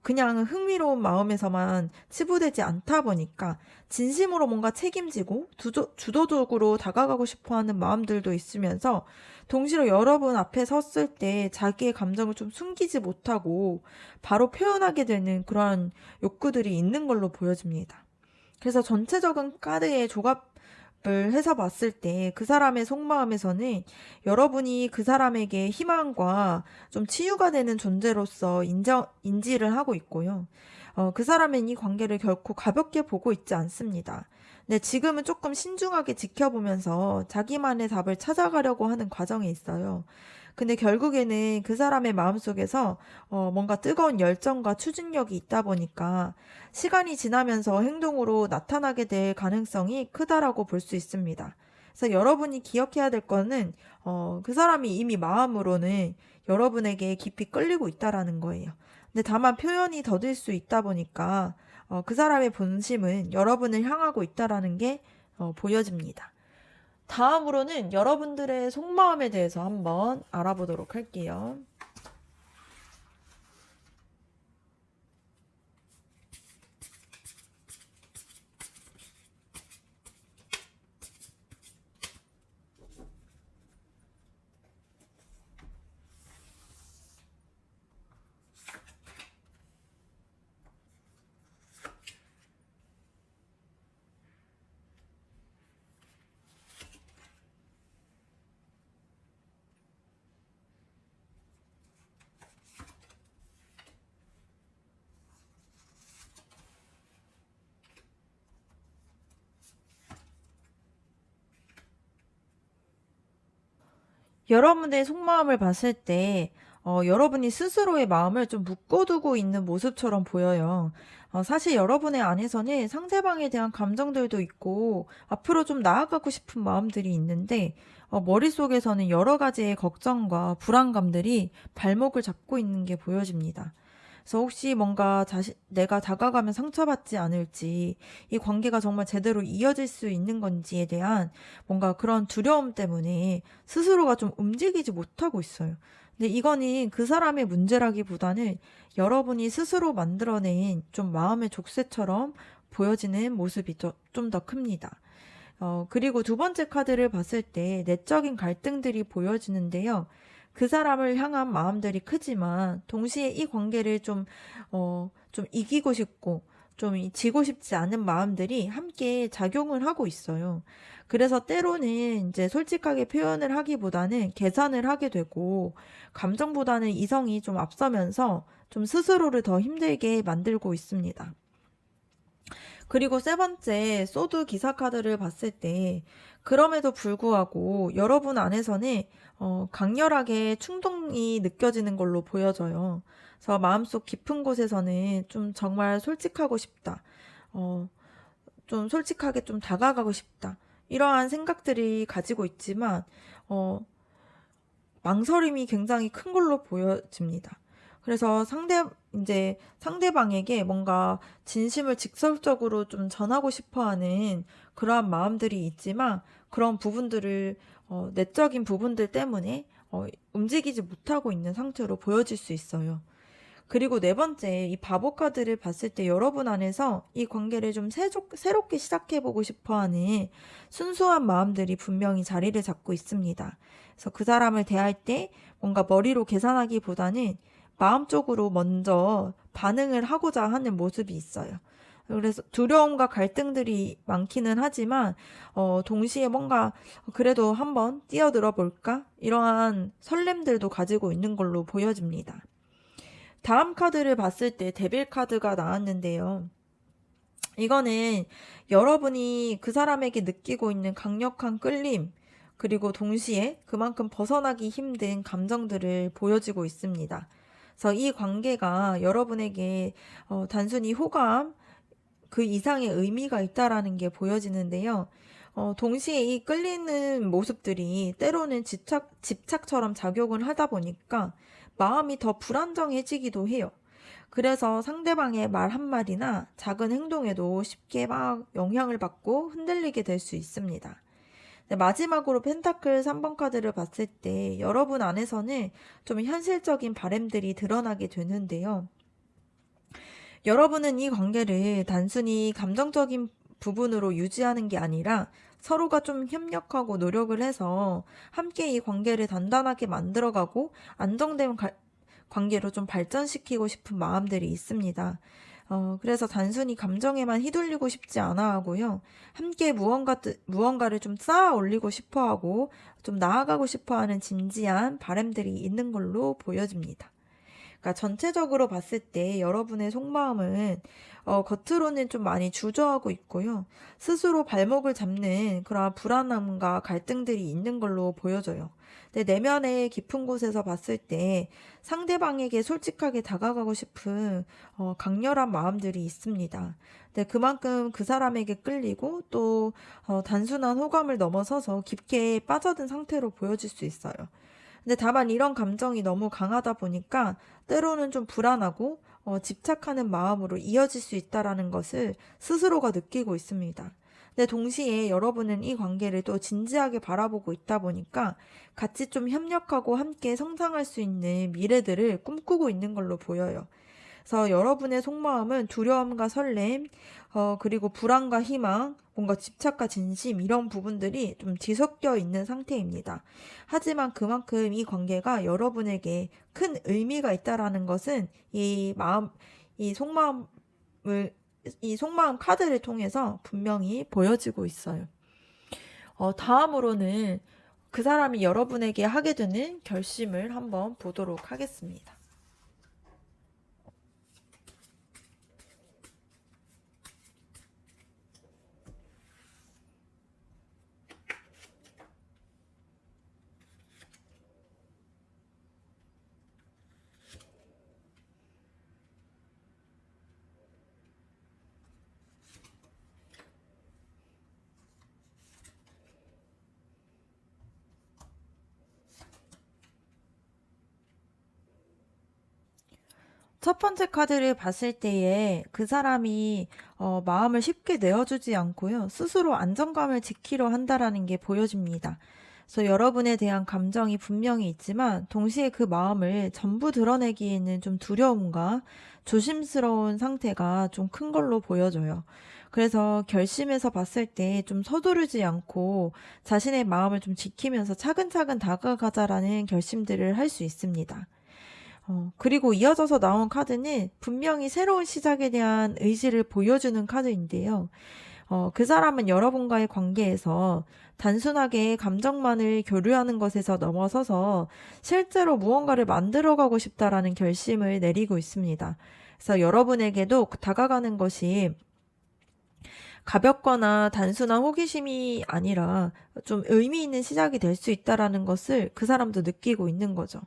그냥 흥미로운 마음에서만 치부되지 않다 보니까 진심으로 뭔가 책임지고 주도적으로 다가가고 싶어 하는 마음들도 있으면서 동시로 여러분 앞에 섰을 때 자기의 감정을 좀 숨기지 못하고 바로 표현하게 되는 그런 욕구들이 있는 걸로 보여집니다. 그래서 전체적인 카드의 조갑을 해서 봤을 때 그 사람의 속마음에서는 여러분이 그 사람에게 희망과 좀 치유가 되는 존재로서 인지를 하고 있고요. 그 사람은 이 관계를 결코 가볍게 보고 있지 않습니다. 근데 지금은 조금 신중하게 지켜보면서 자기만의 답을 찾아가려고 하는 과정에 있어요. 근데 결국에는 그 사람의 마음속에서 뭔가 뜨거운 열정과 추진력이 있다 보니까 시간이 지나면서 행동으로 나타나게 될 가능성이 크다라고 볼 수 있습니다. 그래서 여러분이 기억해야 될 거는 그 사람이 이미 마음으로는 여러분에게 깊이 끌리고 있다라는 거예요. 근데 다만 표현이 더딜 수 있다 보니까 그 사람의 본심은 여러분을 향하고 있다라는 게 보여집니다. 다음으로는 여러분들의 속마음에 대해서 한번 알아보도록 할게요. 여러분의 속마음을 봤을 때 여러분이 스스로의 마음을 좀 묶어두고 있는 모습처럼 보여요. 사실 여러분의 안에서는 상대방에 대한 감정들도 있고 앞으로 좀 나아가고 싶은 마음들이 있는데 머릿속에서는 여러 가지의 걱정과 불안감들이 발목을 잡고 있는 게 보여집니다. 그래서 혹시 뭔가 내가 다가가면 상처받지 않을지, 이 관계가 정말 제대로 이어질 수 있는 건지에 대한 뭔가 그런 두려움 때문에 스스로가 좀 움직이지 못하고 있어요. 근데 이거는 그 사람의 문제라기보다는 여러분이 스스로 만들어낸 좀 마음의 족쇄처럼 보여지는 모습이 좀 더 큽니다. 그리고 두 번째 카드를 봤을 때 내적인 갈등들이 보여지는데요. 그 사람을 향한 마음들이 크지만 동시에 이 관계를 좀 이기고 싶고 좀 지고 싶지 않은 마음들이 함께 작용을 하고 있어요. 그래서 때로는 이제 솔직하게 표현을 하기보다는 계산을 하게 되고 감정보다는 이성이 좀 앞서면서 좀 스스로를 더 힘들게 만들고 있습니다. 그리고 세 번째 소드 기사 카드를 봤을 때 그럼에도 불구하고 여러분 안에서는 강렬하게 충동이 느껴지는 걸로 보여져요. 그래서 마음속 깊은 곳에서는 좀 정말 솔직하고 싶다. 어, 좀 솔직하게 좀 다가가고 싶다. 이러한 생각들이 가지고 있지만 어, 망설임이 굉장히 큰 걸로 보여집니다. 그래서 이제 상대방에게 뭔가 진심을 직접적으로 좀 전하고 싶어 하는 그러한 마음들이 있지만 그런 부분들을, 내적인 부분들 때문에, 움직이지 못하고 있는 상태로 보여질 수 있어요. 그리고 네 번째, 이 바보 카드를 봤을 때 여러분 안에서 이 관계를 좀 새롭게 시작해보고 싶어 하는 순수한 마음들이 분명히 자리를 잡고 있습니다. 그래서 그 사람을 대할 때 뭔가 머리로 계산하기보다는 마음적으로 먼저 반응을 하고자 하는 모습이 있어요. 그래서 두려움과 갈등들이 많기는 하지만, 동시에 뭔가 그래도 한번 뛰어들어 볼까? 이러한 설렘들도 가지고 있는 걸로 보여집니다. 다음 카드를 봤을 때 데빌 카드가 나왔는데요. 이거는 여러분이 그 사람에게 느끼고 있는 강력한 끌림, 그리고 동시에 그만큼 벗어나기 힘든 감정들을 보여지고 있습니다. 그래서 이 관계가 여러분에게 단순히 호감, 그 이상의 의미가 있다라는 게 보여지는데요. 동시에 이 끌리는 모습들이 때로는 집착처럼 작용을 하다 보니까 마음이 더 불안정해지기도 해요. 그래서 상대방의 말 한마디나 작은 행동에도 쉽게 막 영향을 받고 흔들리게 될 수 있습니다. 네, 마지막으로 펜타클 3번 카드를 봤을 때 여러분 안에서는 좀 현실적인 바램들이 드러나게 되는데요. 여러분은 이 관계를 단순히 감정적인 부분으로 유지하는 게 아니라 서로가 좀 협력하고 노력을 해서 함께 이 관계를 단단하게 만들어가고 안정된 관계로 좀 발전시키고 싶은 마음들이 있습니다. 그래서 단순히 감정에만 휘둘리고 싶지 않아 하고요. 함께 무언가를 좀 쌓아 올리고 싶어 하고 좀 나아가고 싶어 하는 진지한 바람들이 있는 걸로 보여집니다. 그러니까 전체적으로 봤을 때 여러분의 속마음은 겉으로는 좀 많이 주저하고 있고요. 스스로 발목을 잡는 그런 불안함과 갈등들이 있는 걸로 보여져요. 근데 내면의 깊은 곳에서 봤을 때 상대방에게 솔직하게 다가가고 싶은 강렬한 마음들이 있습니다. 근데 그만큼 그 사람에게 끌리고 또 단순한 호감을 넘어서서 깊게 빠져든 상태로 보여질 수 있어요. 근데 다만 이런 감정이 너무 강하다 보니까 때로는 좀 불안하고 집착하는 마음으로 이어질 수 있다라는 것을 스스로가 느끼고 있습니다. 근데 동시에 여러분은 이 관계를 또 진지하게 바라보고 있다 보니까 같이 좀 협력하고 함께 성장할 수 있는 미래들을 꿈꾸고 있는 걸로 보여요. 그래서 여러분의 속마음은 두려움과 설렘, 그리고 불안과 희망, 뭔가 집착과 진심 이런 부분들이 좀 뒤섞여 있는 상태입니다. 하지만 그만큼 이 관계가 여러분에게 큰 의미가 있다라는 것은 이 속마음을, 이 속마음 카드를 통해서 분명히 보여지고 있어요. 다음으로는 그 사람이 여러분에게 하게 되는 결심을 한번 보도록 하겠습니다. 첫 번째 카드를 봤을 때에 그 사람이 마음을 쉽게 내어주지 않고요. 스스로 안정감을 지키려 한다라는 게 보여집니다. 그래서 여러분에 대한 감정이 분명히 있지만 동시에 그 마음을 전부 드러내기에는 좀 두려움과 조심스러운 상태가 좀 큰 걸로 보여져요. 그래서 결심해서 봤을 때 좀 서두르지 않고 자신의 마음을 좀 지키면서 차근차근 다가가자라는 결심들을 할 수 있습니다. 그리고 이어져서 나온 카드는 분명히 새로운 시작에 대한 의지를 보여주는 카드인데요. 그 사람은 여러분과의 관계에서 단순하게 감정만을 교류하는 것에서 넘어서서 실제로 무언가를 만들어가고 싶다라는 결심을 내리고 있습니다. 그래서 여러분에게도 다가가는 것이 가볍거나 단순한 호기심이 아니라 좀 의미 있는 시작이 될 수 있다라는 것을 그 사람도 느끼고 있는 거죠.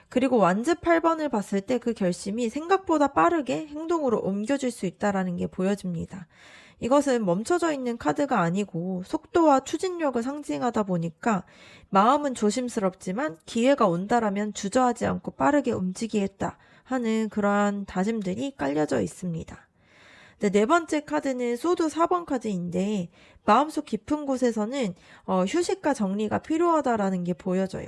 그리고 완즈 8번을 봤을 때 그 결심이 생각보다 빠르게 행동으로 옮겨질 수 있다라는 게 보여집니다. 이것은 멈춰져 있는 카드가 아니고 속도와 추진력을 상징하다 보니까 마음은 조심스럽지만 기회가 온다라면 주저하지 않고 빠르게 움직이겠다 하는 그러한 다짐들이 깔려져 있습니다. 네 번째 카드는 소드 4번 카드인데 마음속 깊은 곳에서는 휴식과 정리가 필요하다라는 게 보여져요.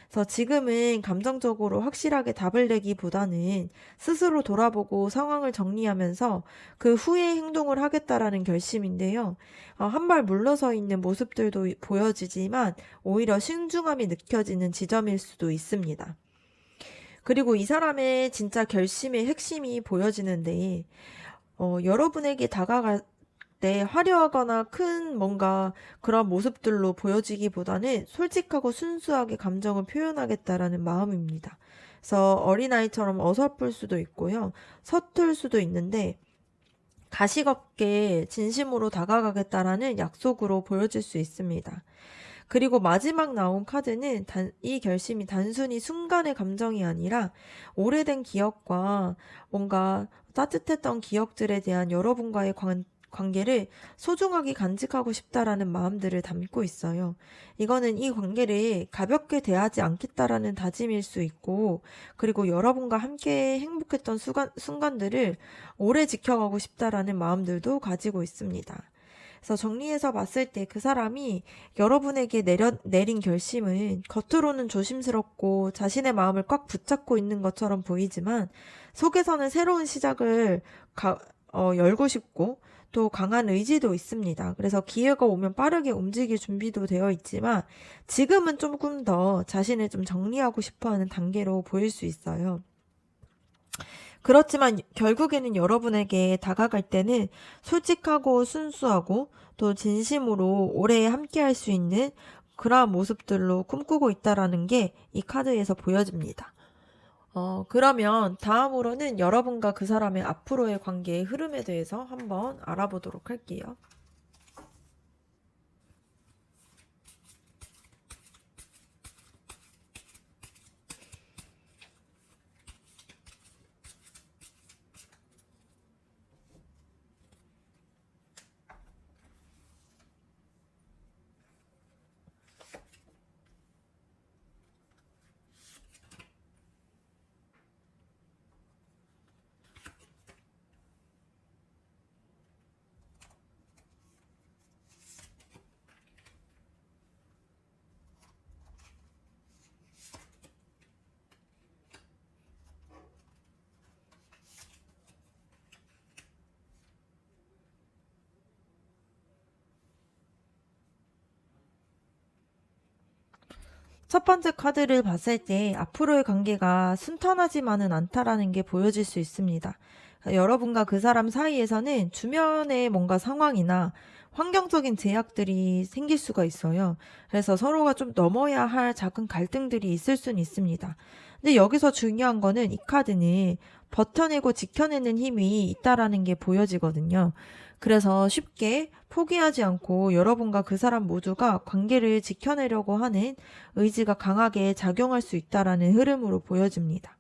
그래서 지금은 감정적으로 확실하게 답을 내기보다는 스스로 돌아보고 상황을 정리하면서 그 후에 행동을 하겠다라는 결심인데요. 한 발 물러서 있는 모습들도 보여지지만 오히려 신중함이 느껴지는 지점일 수도 있습니다. 그리고 이 사람의 진짜 결심의 핵심이 보여지는데 여러분에게 다가갈 때 화려하거나 큰 뭔가 그런 모습들로 보여지기보다는 솔직하고 순수하게 감정을 표현하겠다라는 마음입니다. 그래서 어린아이처럼 어설플 수도 있고요. 서툴 수도 있는데 가식 없게 진심으로 다가가겠다라는 약속으로 보여질 수 있습니다. 그리고 마지막 나온 카드는 이 결심이 단순히 순간의 감정이 아니라 오래된 기억과 뭔가 따뜻했던 기억들에 대한 여러분과의 관계를 소중하게 간직하고 싶다라는 마음들을 담고 있어요. 이거는 이 관계를 가볍게 대하지 않겠다라는 다짐일 수 있고, 그리고 여러분과 함께 행복했던 순간들을 오래 지켜가고 싶다라는 마음들도 가지고 있습니다. 그래서 정리해서 봤을 때 그 사람이 여러분에게 내린 결심은 겉으로는 조심스럽고 자신의 마음을 꽉 붙잡고 있는 것처럼 보이지만 속에서는 새로운 시작을 열고 싶고 또 강한 의지도 있습니다. 그래서 기회가 오면 빠르게 움직일 준비도 되어 있지만 지금은 조금 더 자신을 좀 정리하고 싶어하는 단계로 보일 수 있어요. 그렇지만 결국에는 여러분에게 다가갈 때는 솔직하고 순수하고 또 진심으로 오래 함께 할 수 있는 그러한 모습들로 꿈꾸고 있다라는 게 이 카드에서 보여집니다. 그러면 다음으로는 여러분과 그 사람의 앞으로의 관계의 흐름에 대해서 한번 알아보도록 할게요. 첫 번째 카드를 봤을 때 앞으로의 관계가 순탄하지만은 않다라는 게 보여질 수 있습니다. 여러분과 그 사람 사이에서는 주변의 뭔가 상황이나 환경적인 제약들이 생길 수가 있어요. 그래서 서로가 좀 넘어야 할 작은 갈등들이 있을 수는 있습니다. 근데 여기서 중요한 거는 이 카드는 버텨내고 지켜내는 힘이 있다라는 게 보여지거든요. 그래서 쉽게 포기하지 않고 여러분과 그 사람 모두가 관계를 지켜내려고 하는 의지가 강하게 작용할 수 있다라는 흐름으로 보여집니다.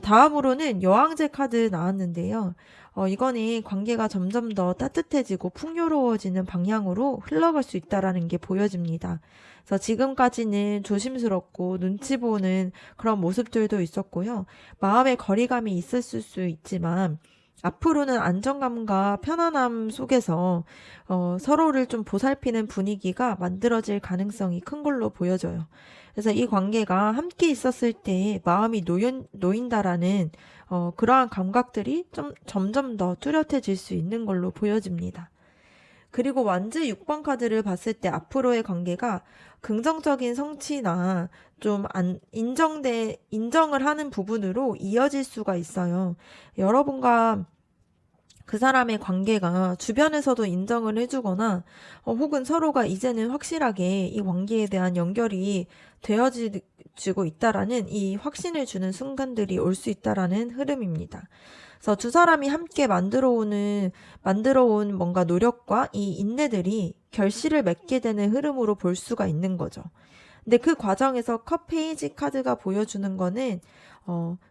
다음으로는 여왕제 카드 나왔는데요. 이거는 관계가 점점 더 따뜻해지고 풍요로워지는 방향으로 흘러갈 수 있다라는 게 보여집니다. 그래서 지금까지는 조심스럽고 눈치 보는 그런 모습들도 있었고요. 마음의 거리감이 있었을 수 있지만 앞으로는 안정감과 편안함 속에서 서로를 좀 보살피는 분위기가 만들어질 가능성이 큰 걸로 보여져요. 그래서 이 관계가 함께 있었을 때 마음이 놓인다라는 그러한 감각들이 좀 점점 더 뚜렷해질 수 있는 걸로 보여집니다. 그리고 완즈 6번 카드를 봤을 때 앞으로의 관계가 긍정적인 성취나 좀 인정을 하는 부분으로 이어질 수가 있어요. 여러분과 그 사람의 관계가 주변에서도 인정을 해주거나 혹은 서로가 이제는 확실하게 이 관계에 대한 연결이 되어지고 있다라는 이 확신을 주는 순간들이 올 수 있다라는 흐름입니다. 그래서 두 사람이 함께 만들어온 뭔가 노력과 이 인내들이 결실을 맺게 되는 흐름으로 볼 수가 있는 거죠. 근데 그 과정에서 컵 페이지 카드가 보여주는 거는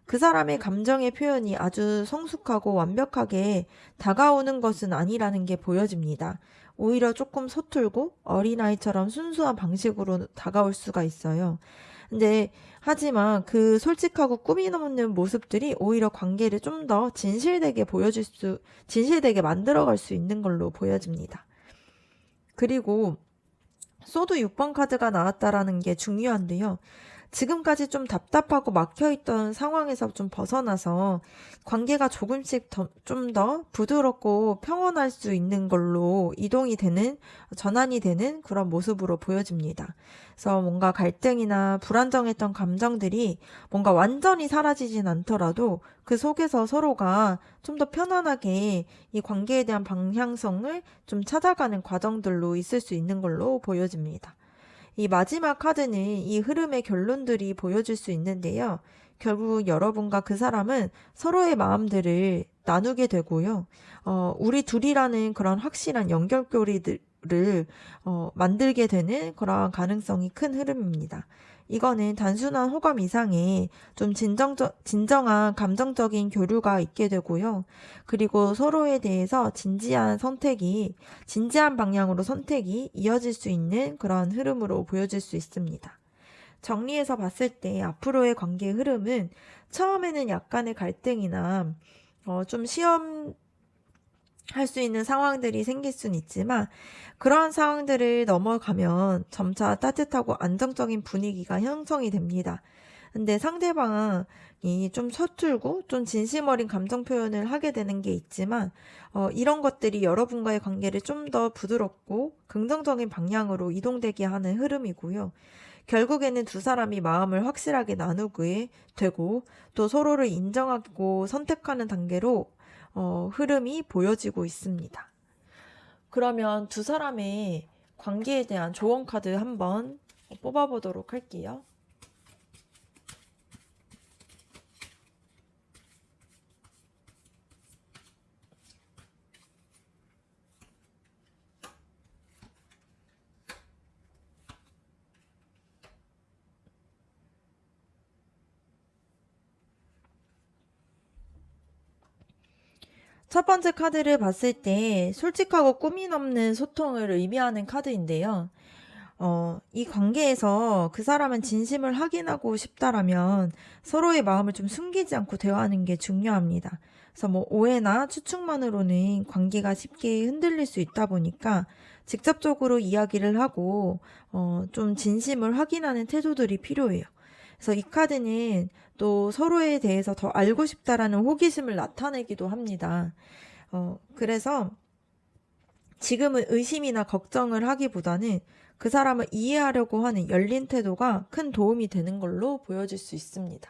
그 사람의 감정의 표현이 아주 성숙하고 완벽하게 다가오는 것은 아니라는 게 보여집니다. 오히려 조금 서툴고 어린아이처럼 순수한 방식으로 다가올 수가 있어요. 근데 하지만 그 솔직하고 꾸미 넘는 모습들이 오히려 관계를 좀 더 진실되게 만들어갈 수 있는 걸로 보여집니다. 그리고 소드 6번 카드가 나왔다라는 게 중요한데요. 지금까지 좀 답답하고 막혀있던 상황에서 좀 벗어나서 관계가 조금씩 좀 더 부드럽고 평온할 수 있는 걸로 전환이 되는 그런 모습으로 보여집니다. 그래서 뭔가 갈등이나 불안정했던 감정들이 뭔가 완전히 사라지진 않더라도 그 속에서 서로가 좀 더 편안하게 이 관계에 대한 방향성을 좀 찾아가는 과정들로 있을 수 있는 걸로 보여집니다. 이 마지막 카드는 이 흐름의 결론들이 보여질 수 있는데요. 결국 여러분과 그 사람은 서로의 마음들을 나누게 되고요. 우리 둘이라는 그런 확실한 연결고리들을 만들게 되는 그런 가능성이 큰 흐름입니다. 이거는 단순한 호감 이상의 좀 진정한 감정적인 교류가 있게 되고요. 그리고 서로에 대해서 진지한 방향으로 선택이 이어질 수 있는 그런 흐름으로 보여질 수 있습니다. 정리해서 봤을 때 앞으로의 관계의 흐름은 처음에는 약간의 갈등이나 좀 할 수 있는 상황들이 생길 수는 있지만 그러한 상황들을 넘어가면 점차 따뜻하고 안정적인 분위기가 형성이 됩니다. 근데 상대방이 좀 서툴고 좀 진심 어린 감정 표현을 하게 되는 게 있지만 이런 것들이 여러분과의 관계를 좀 더 부드럽고 긍정적인 방향으로 이동되게 하는 흐름이고요. 결국에는 두 사람이 마음을 확실하게 나누게 되고 또 서로를 인정하고 선택하는 단계로 흐름이 보여지고 있습니다. 그러면 두 사람의 관계에 대한 조언 카드 한번 뽑아보도록 할게요. 첫 번째 카드를 봤을 때 솔직하고 꾸밈 없는 소통을 의미하는 카드인데요. 이 관계에서 그 사람은 진심을 확인하고 싶다라면 서로의 마음을 좀 숨기지 않고 대화하는 게 중요합니다. 그래서 뭐 오해나 추측만으로는 관계가 쉽게 흔들릴 수 있다 보니까 직접적으로 이야기를 하고 좀 진심을 확인하는 태도들이 필요해요. 그래서 이 카드는 또 서로에 대해서 더 알고 싶다라는 호기심을 나타내기도 합니다. 그래서 지금은 의심이나 걱정을 하기보다는 그 사람을 이해하려고 하는 열린 태도가 큰 도움이 되는 걸로 보여질 수 있습니다.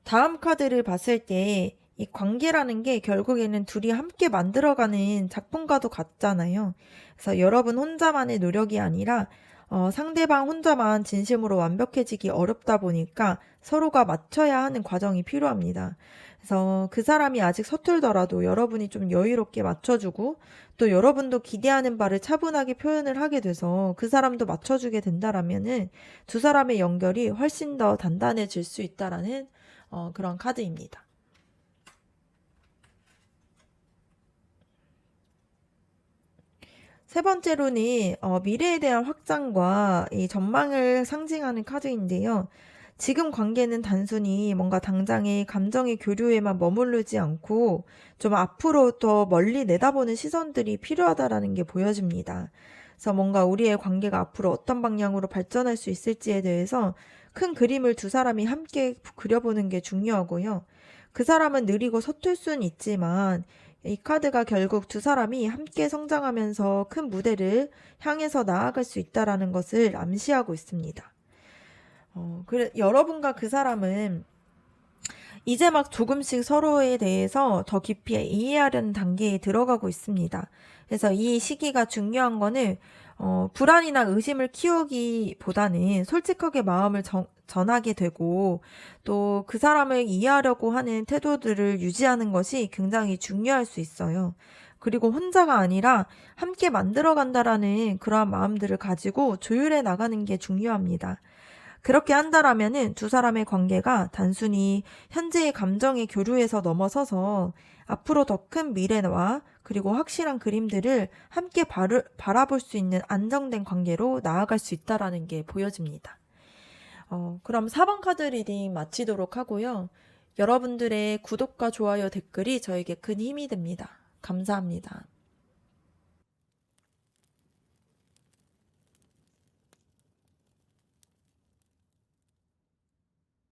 다음 카드를 봤을 때 이 관계라는 게 결국에는 둘이 함께 만들어가는 작품과도 같잖아요. 그래서 여러분 혼자만의 노력이 아니라 상대방 혼자만 진심으로 완벽해지기 어렵다 보니까 서로가 맞춰야 하는 과정이 필요합니다. 그래서 그 사람이 아직 서툴더라도 여러분이 좀 여유롭게 맞춰주고 또 여러분도 기대하는 바를 차분하게 표현을 하게 돼서 그 사람도 맞춰주게 된다라면은 두 사람의 연결이 훨씬 더 단단해질 수 있다라는 그런 카드입니다. 세 번째로는 미래에 대한 확장과 이 전망을 상징하는 카드인데요. 지금 관계는 단순히 뭔가 당장의 감정의 교류에만 머무르지 않고 좀 앞으로 더 멀리 내다보는 시선들이 필요하다라는 게 보여집니다. 그래서 뭔가 우리의 관계가 앞으로 어떤 방향으로 발전할 수 있을지에 대해서 큰 그림을 두 사람이 함께 그려보는 게 중요하고요. 그 사람은 느리고 서툴 수는 있지만 이 카드가 결국 두 사람이 함께 성장하면서 큰 무대를 향해서 나아갈 수 있다라는 것을 암시하고 있습니다. 그래, 여러분과 그 사람은 이제 막 조금씩 서로에 대해서 더 깊이 이해하려는 단계에 들어가고 있습니다. 그래서 이 시기가 중요한 거는 불안이나 의심을 키우기보다는 솔직하게 마음을 전하게 되고 또 그 사람을 이해하려고 하는 태도들을 유지하는 것이 굉장히 중요할 수 있어요. 그리고 혼자가 아니라 함께 만들어간다라는 그러한 마음들을 가지고 조율해 나가는 게 중요합니다. 그렇게 한다라면은 두 사람의 관계가 단순히 현재의 감정의 교류에서 넘어서서 앞으로 더 큰 미래와 그리고 확실한 그림들을 함께 바라볼 수 있는 안정된 관계로 나아갈 수 있다라는 게 보여집니다. 그럼 4번 카드 리딩 마치도록 하고요. 여러분들의 구독과 좋아요, 댓글이 저에게 큰 힘이 됩니다. 감사합니다.